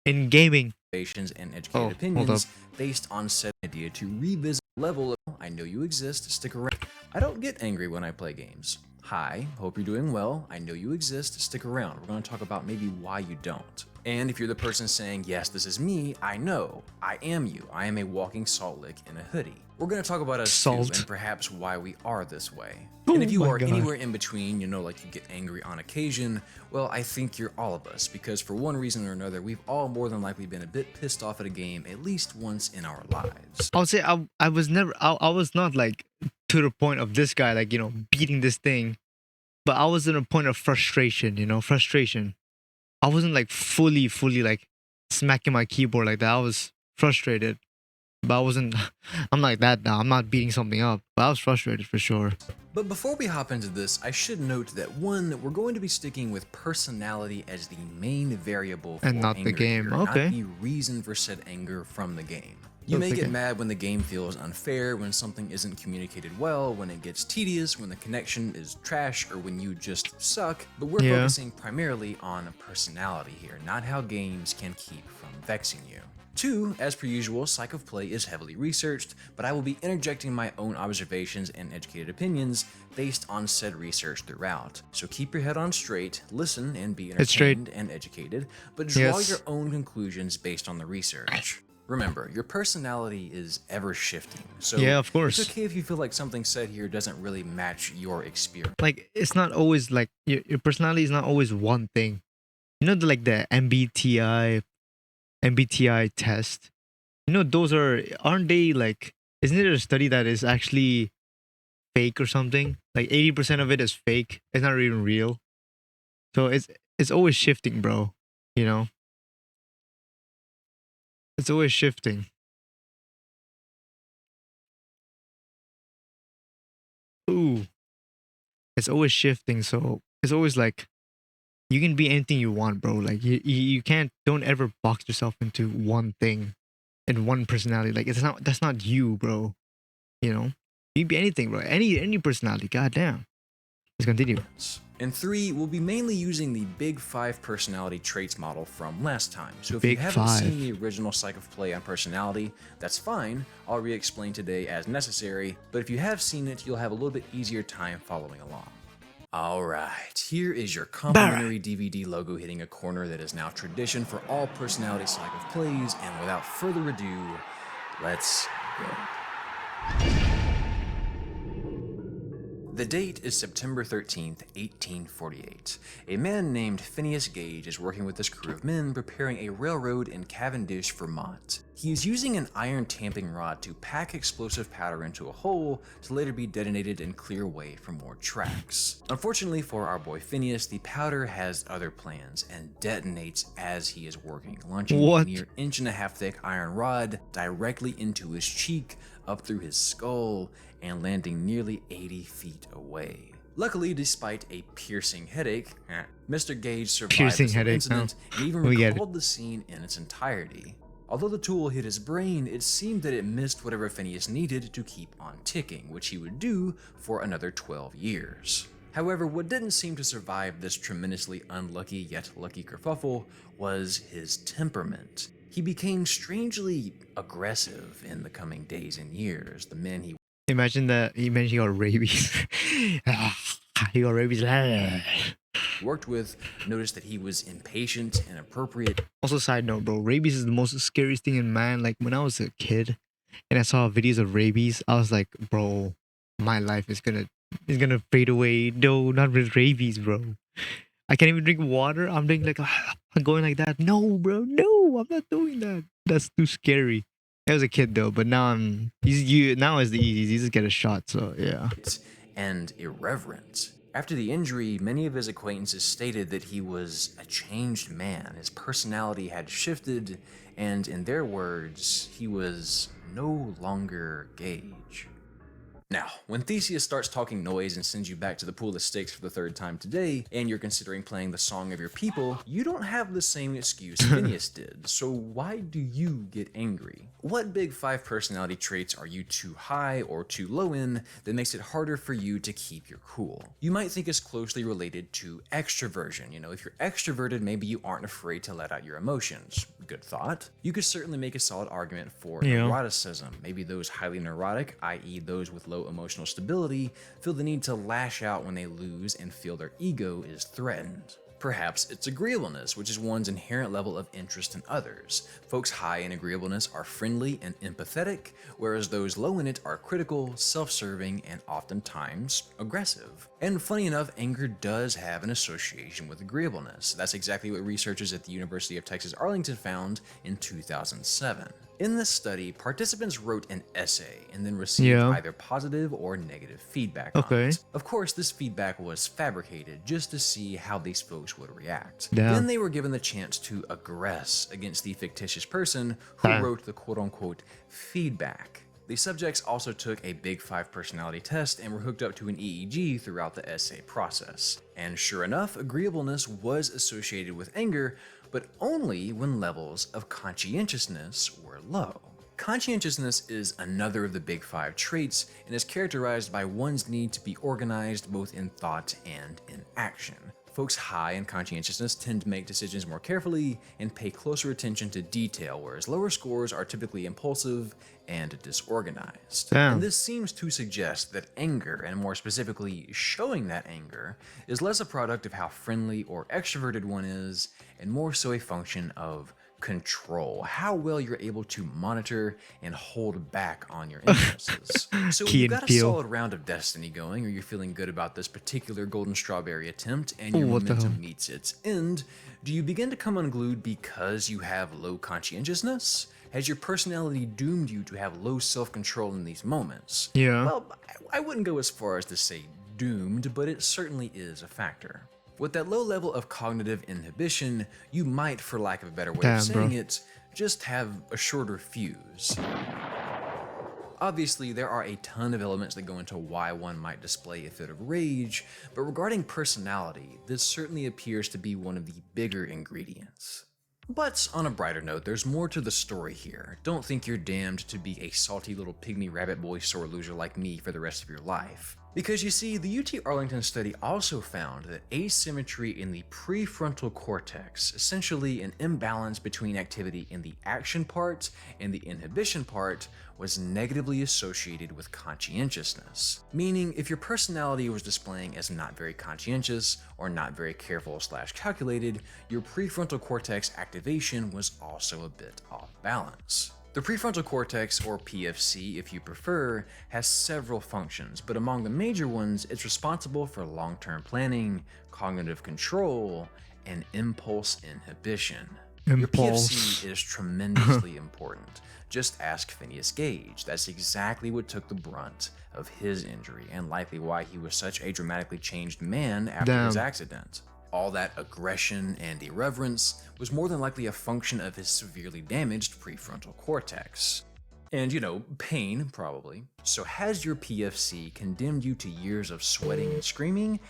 in gaming. And educated opinions based on said idea to revisit level of I know you exist, stick around. I don't get angry when I play games. Hi, hope you're doing well. I know you exist, stick around. We're going to talk about maybe why you don't. And if you're the person saying, yes, this is me, I know, I am you. I am a walking salt lick in a hoodie. We're going to talk about us too, and perhaps why we are this way. And if you are anywhere in between, you know, like you get angry on occasion, well, I think you're all of us, because for one reason or another, we've all more than likely been a bit pissed off at a game at least once in our lives. I would say I was never, I was not like to the point of this guy, like, you know, beating this thing, but I was in a point of frustration, you know, frustration. I wasn't like fully like smacking my keyboard like that. I was frustrated, but I wasn't, I'm like that now. I'm not beating something up, but I was frustrated for sure. But before we hop into this, I should note that one, we're going to be sticking with personality as the main variable for and not anger the game, here, okay. Not the reason for said anger from the game. You may get mad when the game feels unfair, when something isn't communicated well, when it gets tedious, when the connection is trash, or when you just suck, but we're focusing primarily on personality here, not how games can keep from vexing you. 2, as per usual, Psych of Play is heavily researched, but I will be interjecting my own observations and educated opinions based on said research throughout. So keep your head on straight, listen and be entertained and educated, but draw your own conclusions based on the research. Remember, your personality is ever shifting, so of course. It's okay if you feel like something said here doesn't really match your experience. Like, it's not always like, your personality is not always one thing. You know, like the MBTI test? You know, those aren't they like, isn't it a study that is actually fake or something? Like 80% of it is fake. It's not even real. So it's always shifting, bro. You know? It's always shifting. Ooh. It's always shifting, so it's always like you can be anything you want, bro. Like you don't ever box yourself into one thing and one personality. Like that's not you, bro. You know? You can be anything, bro. Any personality, goddamn. Let's continue. And 3, we'll be mainly using the Big 5 personality traits model from last time. So if Big you haven't 5. seen the original Psych of Play on personality, that's fine. I'll re-explain today as necessary. But if you have seen it, you'll have a little bit easier time following along. Alright, here is your complimentary DVD logo hitting a corner that is now tradition for all personality Psych of Plays, and without further ado, let's go. The date is September 13th, 1848. A man named Phineas Gage is working with his crew of men preparing a railroad in Cavendish, Vermont. He is using an iron tamping rod to pack explosive powder into a hole to later be detonated and clear way for more tracks. Unfortunately for our boy Phineas, the powder has other plans and detonates as he is working, launching a near 1.5 inch thick iron rod directly into his cheek, up through his skull, and landing nearly 80 feet away. Luckily, despite a piercing headache, Mr. Gage survived this incident and even recalled the scene in its entirety. Although the tool hit his brain, it seemed that it missed whatever Phineas needed to keep on ticking, which he would do for another 12 years. However, what didn't seem to survive this tremendously unlucky yet lucky kerfuffle was his temperament. He became strangely aggressive in the coming days and years. The men he Imagine that he got rabies. He got rabies. worked with noticed that he was impatient, inappropriate. Also, side note, bro, rabies is the most scariest thing in man. Like when I was a kid and I saw videos of rabies, I was like, bro, my life is gonna fade away. No, not with rabies, bro. I can't even drink water. I'm doing like going like that. No, bro, no, I'm not doing that. That's too scary. I was a kid though, but now now it's the easies. You just get a shot, so yeah. And irreverent. After the injury, many of his acquaintances stated that he was a changed man. His personality had shifted, and in their words, he was no longer Gage. Now, when Theseus starts talking noise and sends you back to the pool of sticks for the third time today, and you're considering playing the song of your people, you don't have the same excuse Phineas did, so why do you get angry? What big 5 personality traits are you too high or too low in that makes it harder for you to keep your cool? You might think it's closely related to extroversion. You know, if you're extroverted, maybe you aren't afraid to let out your emotions. Good thought. You could certainly make a solid argument for neuroticism. Maybe those highly neurotic, i.e. those with low emotional stability, feel the need to lash out when they lose and feel their ego is threatened. Perhaps it's agreeableness, which is one's inherent level of interest in others. Folks high in agreeableness are friendly and empathetic, whereas those low in it are critical, self-serving, and oftentimes aggressive. And funny enough, anger does have an association with agreeableness. That's exactly what researchers at the University of Texas Arlington found in 2007. In this study, participants wrote an essay and then received either positive or negative feedback on it. Of course, this feedback was fabricated just to see how these folks would react. Then they were given the chance to aggress against the fictitious person who wrote the quote-unquote feedback. The subjects also took a Big 5 personality test and were hooked up to an EEG throughout the essay process. And sure enough, agreeableness was associated with anger, but only when levels of conscientiousness were low. Conscientiousness is another of the Big 5 traits and is characterized by one's need to be organized both in thought and in action. Folks high in conscientiousness tend to make decisions more carefully and pay closer attention to detail, whereas lower scores are typically impulsive and disorganized. And this seems to suggest that anger, and more specifically showing that anger, is less a product of how friendly or extroverted one is, and more so a function of control, how well you're able to monitor and hold back on your impulses. So you've got a solid round of Destiny going, or you're feeling good about this particular golden strawberry attempt, and your momentum meets its end. Do you begin to come unglued because you have low conscientiousness? Has your personality doomed you to have low self-control in these moments? Well, I wouldn't go as far as to say doomed, but it certainly is a factor. With that low level of cognitive inhibition, you might, for lack of a better way of saying it, just have a shorter fuse. Obviously, there are a ton of elements that go into why one might display a fit of rage, but regarding personality, this certainly appears to be one of the bigger ingredients. But on a brighter note, there's more to the story here. Don't think you're damned to be a salty little pygmy rabbit boy sore loser like me for the rest of your life. Because you see, the UT Arlington study also found that asymmetry in the prefrontal cortex, essentially an imbalance between activity in the action part and the inhibition part, was negatively associated with conscientiousness. Meaning, if your personality was displaying as not very conscientious or not very careful/calculated, your prefrontal cortex activation was also a bit off balance. The prefrontal cortex, or PFC if you prefer, has several functions, but among the major ones, it's responsible for long-term planning, cognitive control, and impulse inhibition. Your PFC is tremendously important. Just ask Phineas Gage. That's exactly what took the brunt of his injury, and likely why he was such a dramatically changed man after his accident. All that aggression and irreverence was more than likely a function of his severely damaged prefrontal cortex. And, you know, pain, probably. So has your PFC condemned you to years of sweating and screaming?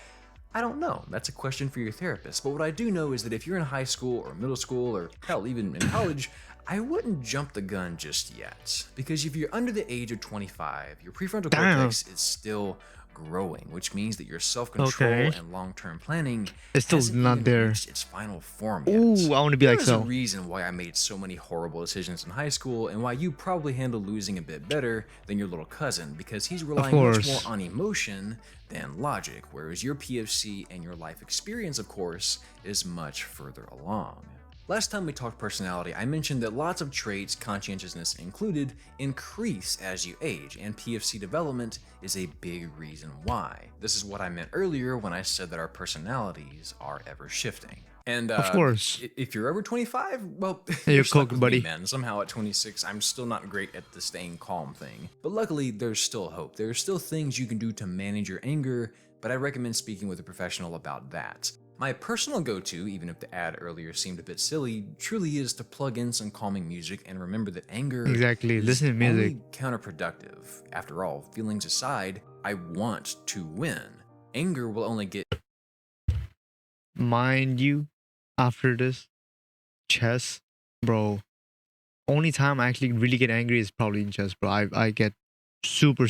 I don't know. That's a question for your therapist. But what I do know is that if you're in high school or middle school or hell, even in college, I wouldn't jump the gun just yet. Because if you're under the age of 25, your prefrontal cortex is still growing, which means that your self-control and long-term planning it's still not there. Reached its final form yet. Ooh, I want to be like so. There's a reason why I made so many horrible decisions in high school, and why you probably handle losing a bit better than your little cousin, because he's relying much more on emotion than logic, whereas your PFC and your life experience, of course, is much further along. Last time we talked personality, I mentioned that lots of traits, conscientiousness included, increase as you age, and PFC development is a big reason why. This is what I meant earlier when I said that our personalities are ever shifting. And Of course. if you're over 25, well, You're you're stuck cooked, with buddy. me, man. Somehow at 26, I'm still not great at the staying calm thing. But luckily, there's still hope. There are still things you can do to manage your anger, but I recommend speaking with a professional about that. My personal go-to, even if the ad earlier seemed a bit silly, truly is to plug in some calming music and remember that anger Exactly. is Listen to music. only counterproductive. After all, feelings aside, I want to win. Anger will only get... Mind you, after this, chess, bro. Only time I actually really get angry is probably in chess, bro. I get super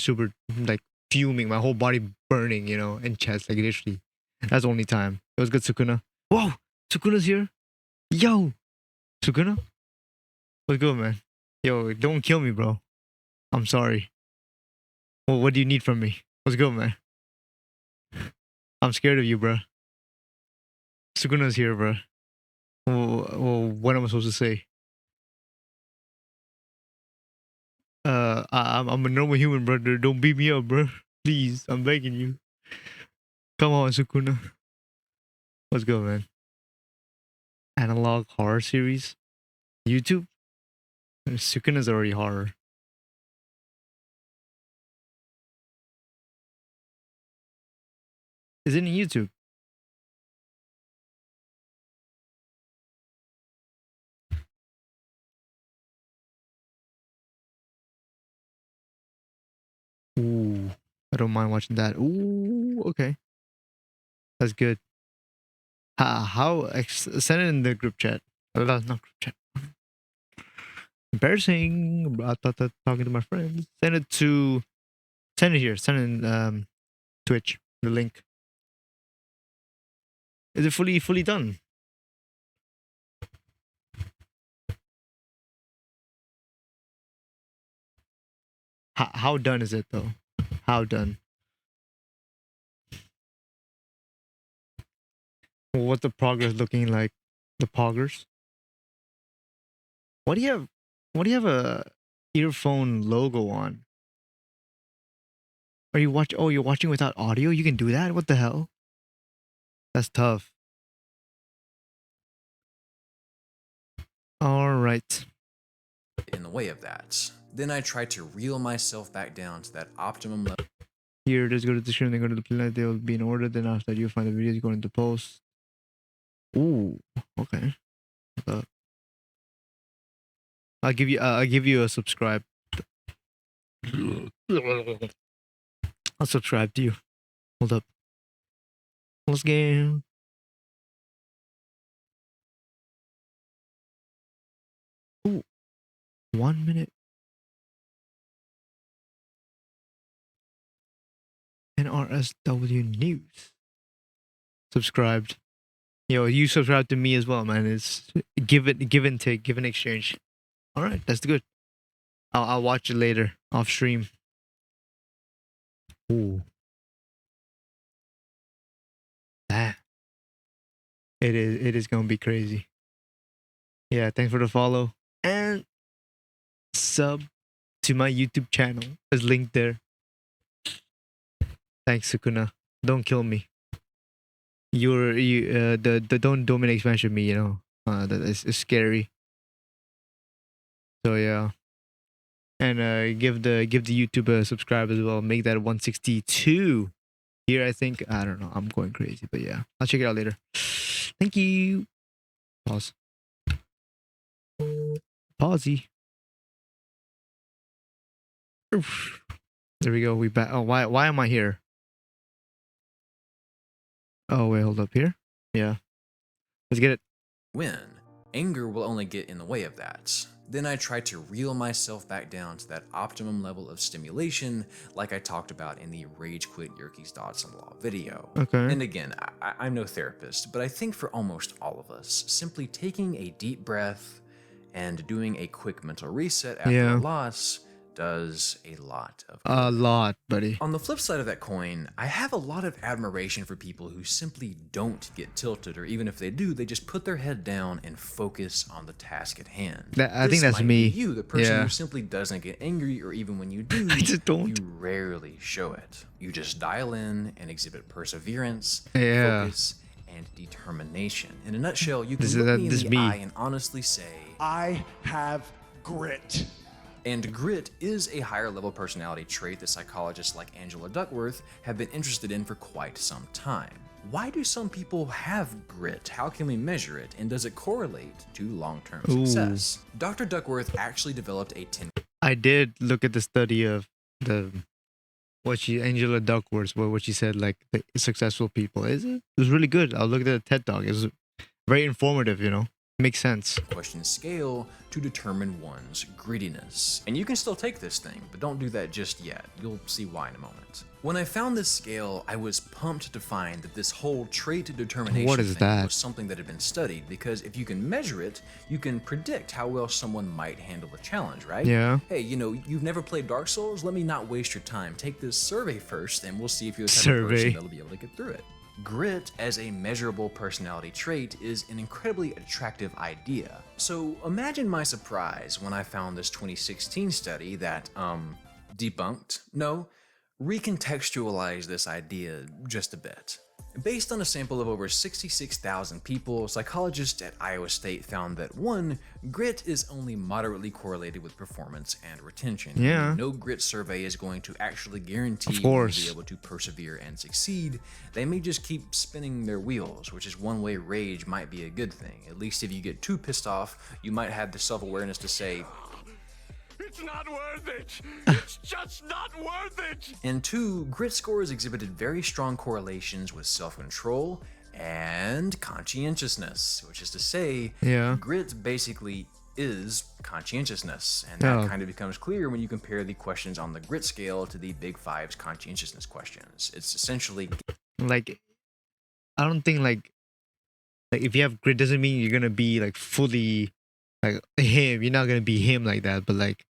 like fuming, my whole body burning, you know, in chess, like literally. That's the only time. It was good, Sukuna. Whoa, Sukuna's here. Yo, Sukuna. What's good, man? Yo, don't kill me, bro. I'm sorry. Well, what do you need from me? What's good, man? I'm scared of you, bro. Sukuna's here, bro. Well, what am I supposed to say? I'm a normal human, brother. Don't beat me up, bro. Please, I'm begging you. Come on, Sukuna. Let's go, man. Analog horror series? YouTube? Sukuna's already horror. Is it in YouTube? Ooh, I don't mind watching that. Ooh, okay. That's good. Send it in the group chat. Not group chat. Embarrassing. I thought that talking to my friends. Send it here. Send it in Twitch. The link. Is it fully done? How done is it though? How done? Well, what's the progress looking like? The poggers? What do you have a earphone logo on? Are you you're watching without audio? You can do that? What the hell? That's tough. All right. in the way of that. Then I try to reel myself back down to that optimum level. Here, just go to the stream, then go to the playlist. They will be in order. Then after that, you find the videos, you go into post. Ooh, okay. I'll give you a subscribe. I'll subscribe to you. Hold up. Let's game. Ooh, 1 minute. NRSW News. Subscribed. Yo, you subscribe to me as well, man. It's give and take, give and exchange. All right, that's good. I'll watch it later off stream. Ooh, that it is gonna be crazy. Yeah, thanks for the follow and sub to my YouTube channel. It's linked there. Thanks, Sukuna. Don't kill me. The don't dominate expansion me. You know, that is scary. So yeah, and give the YouTube a subscribe as well. Make that 162 here. I think I don't know. I'm going crazy, but yeah, I'll check it out later. Thank you. Pause. Pausey. Oof. There we go. We back. Oh, why am I here? Oh wait, hold up here. Yeah, let's get it. When anger will only get in the way of that. Then I try to reel myself back down to that optimum level of stimulation like I talked about in the Rage Quit Yerkes Dodson Law video. Okay. And again, I'm no therapist, but I think for almost all of us, simply taking a deep breath and doing a quick mental reset after a loss does a lot of good. A lot, buddy. On the flip side of that coin, I have a lot of admiration for people who simply don't get tilted, or even if they do, they just put their head down and focus on the task at hand. I think that's me. You, the person who simply doesn't get angry, or even when you do, I just don't. You rarely show it. You just dial in and exhibit perseverance, Yeah. focus, and determination. In a nutshell, you can This is- look me in this the me. eye and honestly say, I have grit. and grit is a higher level personality trait that psychologists like Angela Duckworth have been interested in for quite some time. Why do some people have grit? How can we measure it? And does it correlate to long-term success? Dr. Duckworth actually developed a 10 I did look at the study of Angela Duckworth, what she said, like the successful people. It was really good. I looked at a TED Talk. It was very informative, you know. Makes sense. question scale to determine one's grittiness. And you can still take this thing, but don't do that just yet. You'll see why in a moment. When I found this scale, I was pumped to find that this whole trait determination What is thing that? was something that had been studied, because if you can measure it, you can predict how well someone might handle a challenge, right? Yeah. Hey, you know, you've never played Dark Souls? Let me not waste your time. Take this survey first, and we'll see if you're the type of Survey. person that'll be able to get through it. Grit as a measurable personality trait is an incredibly attractive idea. So imagine my surprise when I found this 2016 study that, recontextualized this idea just a bit. Based on a sample of over 66,000 people, psychologists at Iowa State found that 1. Grit is only moderately correlated with performance and retention. Yeah. No grit survey is going to actually guarantee Of you will course. be able to persevere and succeed. They may just keep spinning their wheels, which is one way rage might be a good thing. At least if you get too pissed off, you might have the self-awareness to say, It's not worth it. It's just not worth it. and 2, grit scores exhibited very strong correlations with self-control and conscientiousness, which is to say, Yeah. grit basically is conscientiousness, and that Oh. kind of becomes clear when you compare the questions on the grit scale to the Big Five's conscientiousness questions. It's essentially Like, I don't think like if you have grit doesn't mean you're gonna be like fully like him. You're not gonna be him like that. But like,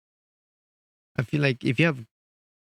I feel like if you have,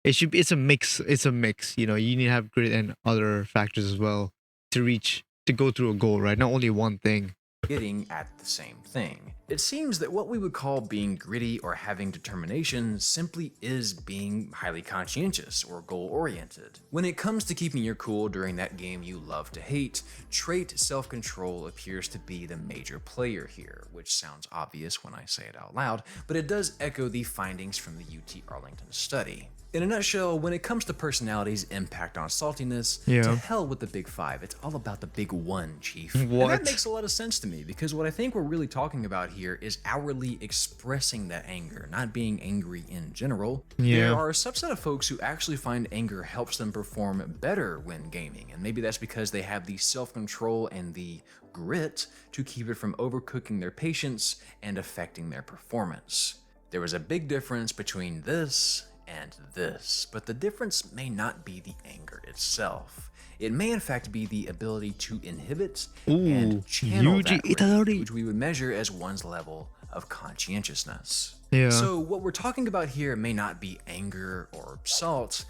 it's a mix. It's a mix. You know, you need to have grit and other factors as well to go through a goal, right? Not only one thing. getting at the same thing. It seems that what we would call being gritty or having determination simply is being highly conscientious or goal-oriented. When it comes to keeping your cool during that game you love to hate, trait self-control appears to be the major player here, which sounds obvious when I say it out loud, but it does echo the findings from the UT Arlington study. In a nutshell, when it comes to personality's impact on saltiness, Yeah. to hell with the big five. It's all about the big one, Chief. And What? that makes a lot of sense to me, because what I think we're really talking about here is outwardly expressing that anger, not being angry in general. Yeah. There are a subset of folks who actually find anger helps them perform better when gaming, and maybe that's because they have the self-control and the grit to keep it from overcooking their patience and affecting their performance. There was a big difference between this and this, but the difference may not be the anger itself. It may in fact be the ability to inhibit and channel that rage, which we would measure as one's level of conscientiousness. Yeah. So what we're talking about here may not be anger or salt,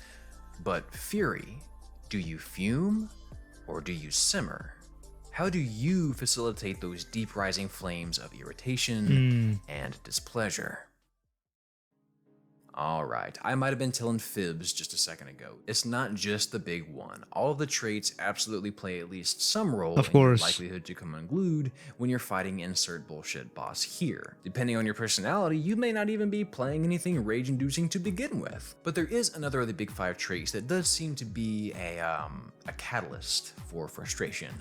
but fury. Do you fume or do you simmer? How do you facilitate those deep rising flames of irritation and displeasure? Alright, I might have been telling fibs just a second ago. It's not just the big one. All of the traits absolutely play at least some role Of in your course. likelihood to come unglued when you're fighting insert bullshit boss here. Depending on your personality, you may not even be playing anything rage-inducing to begin with. But there is another of the big five traits that does seem to be a catalyst for frustration.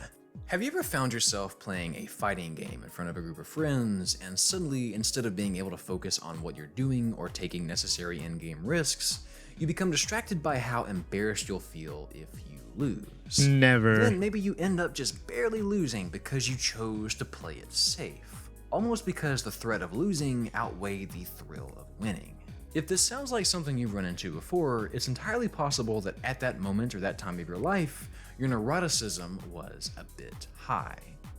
Have you ever found yourself playing a fighting game in front of a group of friends, and suddenly, instead of being able to focus on what you're doing or taking necessary in-game risks, you become distracted by how embarrassed you'll feel if you lose? Never. Then maybe you end up just barely losing because you chose to play it safe, almost because the threat of losing outweighed the thrill of winning. If this sounds like something you've run into before, it's entirely possible that at that moment or that time of your life, your neuroticism was a bit high.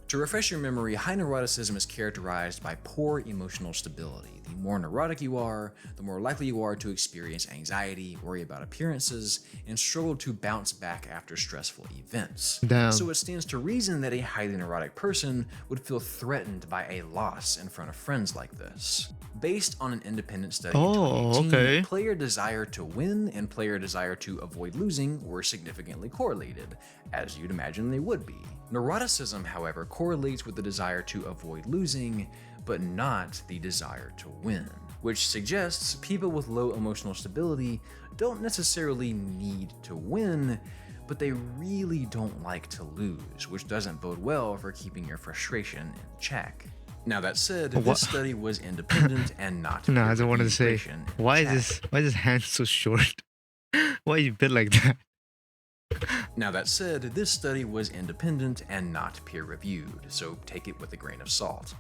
To refresh your memory, high neuroticism is characterized by poor emotional stability. The more neurotic you are, the more likely you are to experience anxiety, worry about appearances, and struggle to bounce back after stressful events. Damn. So it stands to reason that a highly neurotic person would feel threatened by a loss in front of friends like this. Based on an independent study in 2018, okay. player desire to win and player desire to avoid losing were significantly correlated, as you'd imagine they would be. Neuroticism, however, correlates with the desire to avoid losing, but not the desire to win, which suggests people with low emotional stability don't necessarily need to win, but they really don't like to lose, which doesn't bode well for keeping your frustration in check. Now that said, this study was independent and not. No, I don't want to say. Why is this hand so short? Why are you built like that? Now that said, this study was independent and not peer-reviewed, so take it with a grain of salt.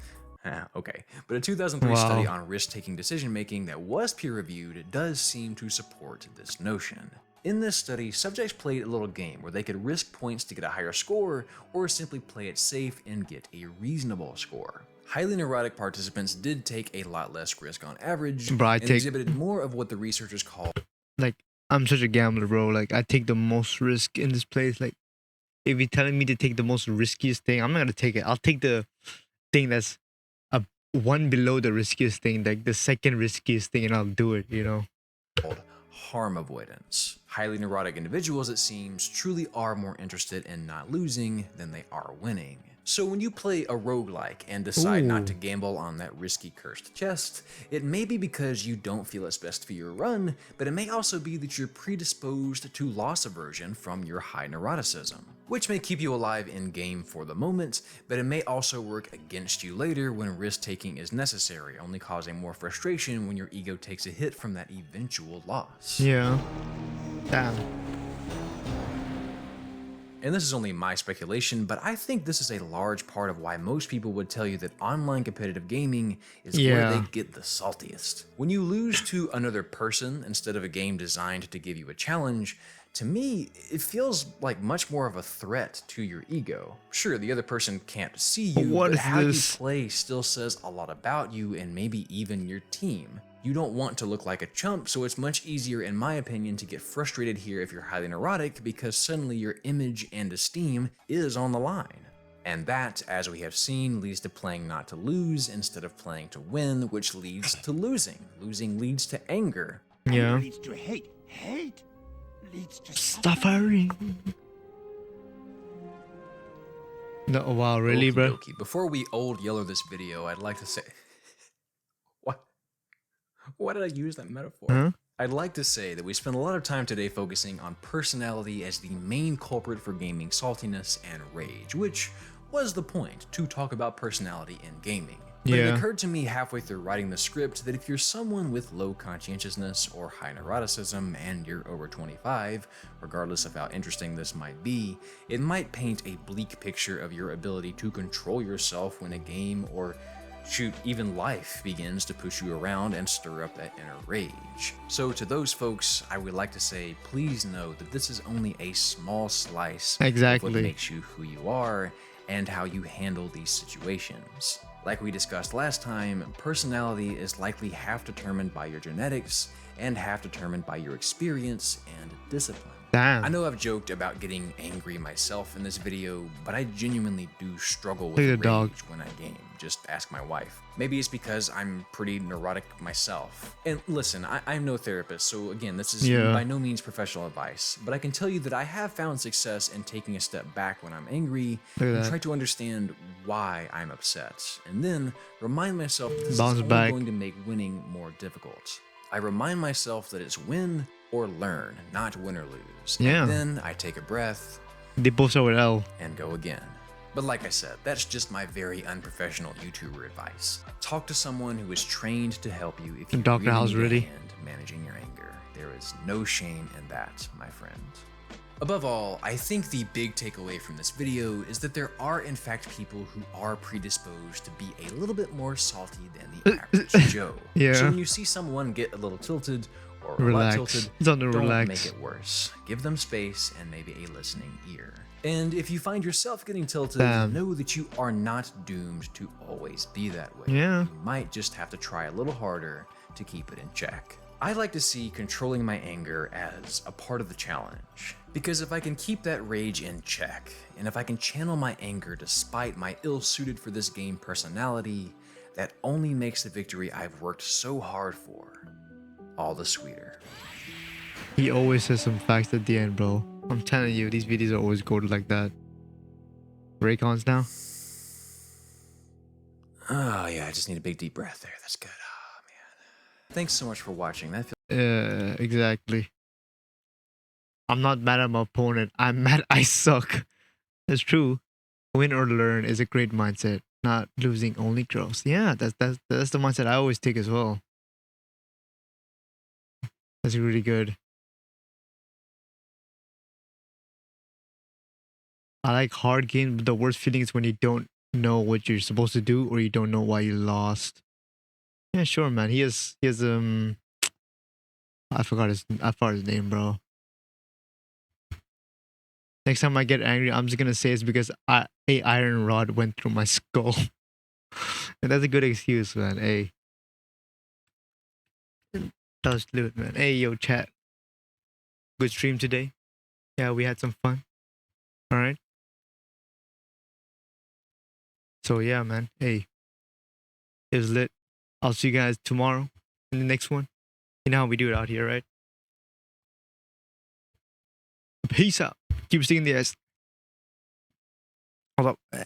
Okay, but a 2003 study on risk-taking decision-making that was peer-reviewed does seem to support this notion. In this study, subjects played a little game where they could risk points to get a higher score, or simply play it safe and get a reasonable score. Highly neurotic participants did take a lot less risk on average, and exhibited more of what the researchers call... Like, I'm such a gambler, bro. Like, I take the most risk in this place. Like, if you're telling me to take the most riskiest thing, I'm not gonna take it. I'll take the thing that's a one below the riskiest thing, like the second riskiest thing, and I'll do it, you know? Harm avoidance. Highly neurotic individuals, it seems, truly are more interested in not losing than they are winning. So when you play a roguelike and decide not to gamble on that risky cursed chest, it may be because you don't feel it's best for your run, but it may also be that you're predisposed to loss aversion from your high neuroticism, which may keep you alive in game for the moment, but it may also work against you later when risk-taking is necessary, only causing more frustration when your ego takes a hit from that eventual loss. Yeah. Damn. And this is only my speculation, but I think this is a large part of why most people would tell you that online competitive gaming is where they get the saltiest. When you lose to another person instead of a game designed to give you a challenge, to me, it feels like much more of a threat to your ego. Sure, the other person can't see you, but how you play still says a lot about you and maybe even your team. You don't want to look like a chump, so it's much easier, in my opinion, to get frustrated here if you're highly neurotic, because suddenly your image and esteem is on the line. And that, as we have seen, leads to playing not to lose instead of playing to win, which leads to losing. Losing leads to anger. Yeah. Anger leads to hate. Hate leads to suffering. No, wow, really, bro? Before we old yellow this video, I'd like to say... Why did I use that metaphor? Huh? I'd like to say that we spent a lot of time today focusing on personality as the main culprit for gaming saltiness and rage, which was the point, to talk about personality in gaming. But it occurred to me halfway through writing the script that if you're someone with low conscientiousness or high neuroticism and you're over 25, regardless of how interesting this might be, it might paint a bleak picture of your ability to control yourself when a game or shoot, even life begins to push you around and stir up that inner rage. So to those folks, I would like to say, please know that this is only a small slice of what makes you who you are and how you handle these situations. Like we discussed last time, personality is likely half determined by your genetics and half determined by your experience and discipline. Damn. I know I've joked about getting angry myself in this video, but I genuinely do struggle with rage when I game. Just ask my wife. Maybe it's because I'm pretty neurotic myself. And listen, I'm no therapist, so again, this is by no means professional advice, but I can tell you that I have found success in taking a step back when I'm angry and try to understand why I'm upset, and then remind myself that this is only going to make winning more difficult. I remind myself that it's win or learn, not win or lose. And then I take a breath. They both start with L. And go again. But like I said, that's just my very unprofessional YouTuber advice. Talk to someone who is trained to help you if you really need a hand managing your anger. There is no shame in that, my friend. Above all, I think the big takeaway from this video is that there are in fact people who are predisposed to be a little bit more salty than the average Joe. So when you see someone get a little tilted or a lot tilted, don't make it worse. Give them space and maybe a listening ear. And if you find yourself getting tilted, know that you are not doomed to always be that way. You might just have to try a little harder to keep it in check. I like to see controlling my anger as a part of the challenge, because if I can keep that rage in check, and if I can channel my anger despite my ill-suited for this game personality, that only makes the victory I've worked so hard for all the sweeter. He always says some facts at the end, bro. I'm telling you, these videos are always gold like that. Raycons now. Oh yeah, I just need a big deep breath there. That's good. Oh man. Thanks so much for watching. That Exactly. I'm not mad at my opponent. I'm mad I suck. That's true. Win or learn is a great mindset. Not losing only grows. Yeah, that's the mindset I always take as well. That's really good. I like hard games, but the worst feeling is when you don't know what you're supposed to do or you don't know why you lost. Yeah, sure, man. He has I forgot his name, bro. Next time I get angry, I'm just gonna say it's because a iron rod went through my skull. And that's a good excuse, man. Hey. That was lit, man. Hey, yo, chat. Good stream today. Yeah, we had some fun. Alright. So yeah, man. Hey. It was lit. I'll see you guys tomorrow in the next one. You know how we do it out here, right? Peace out. Keep sticking the ass. Hold up.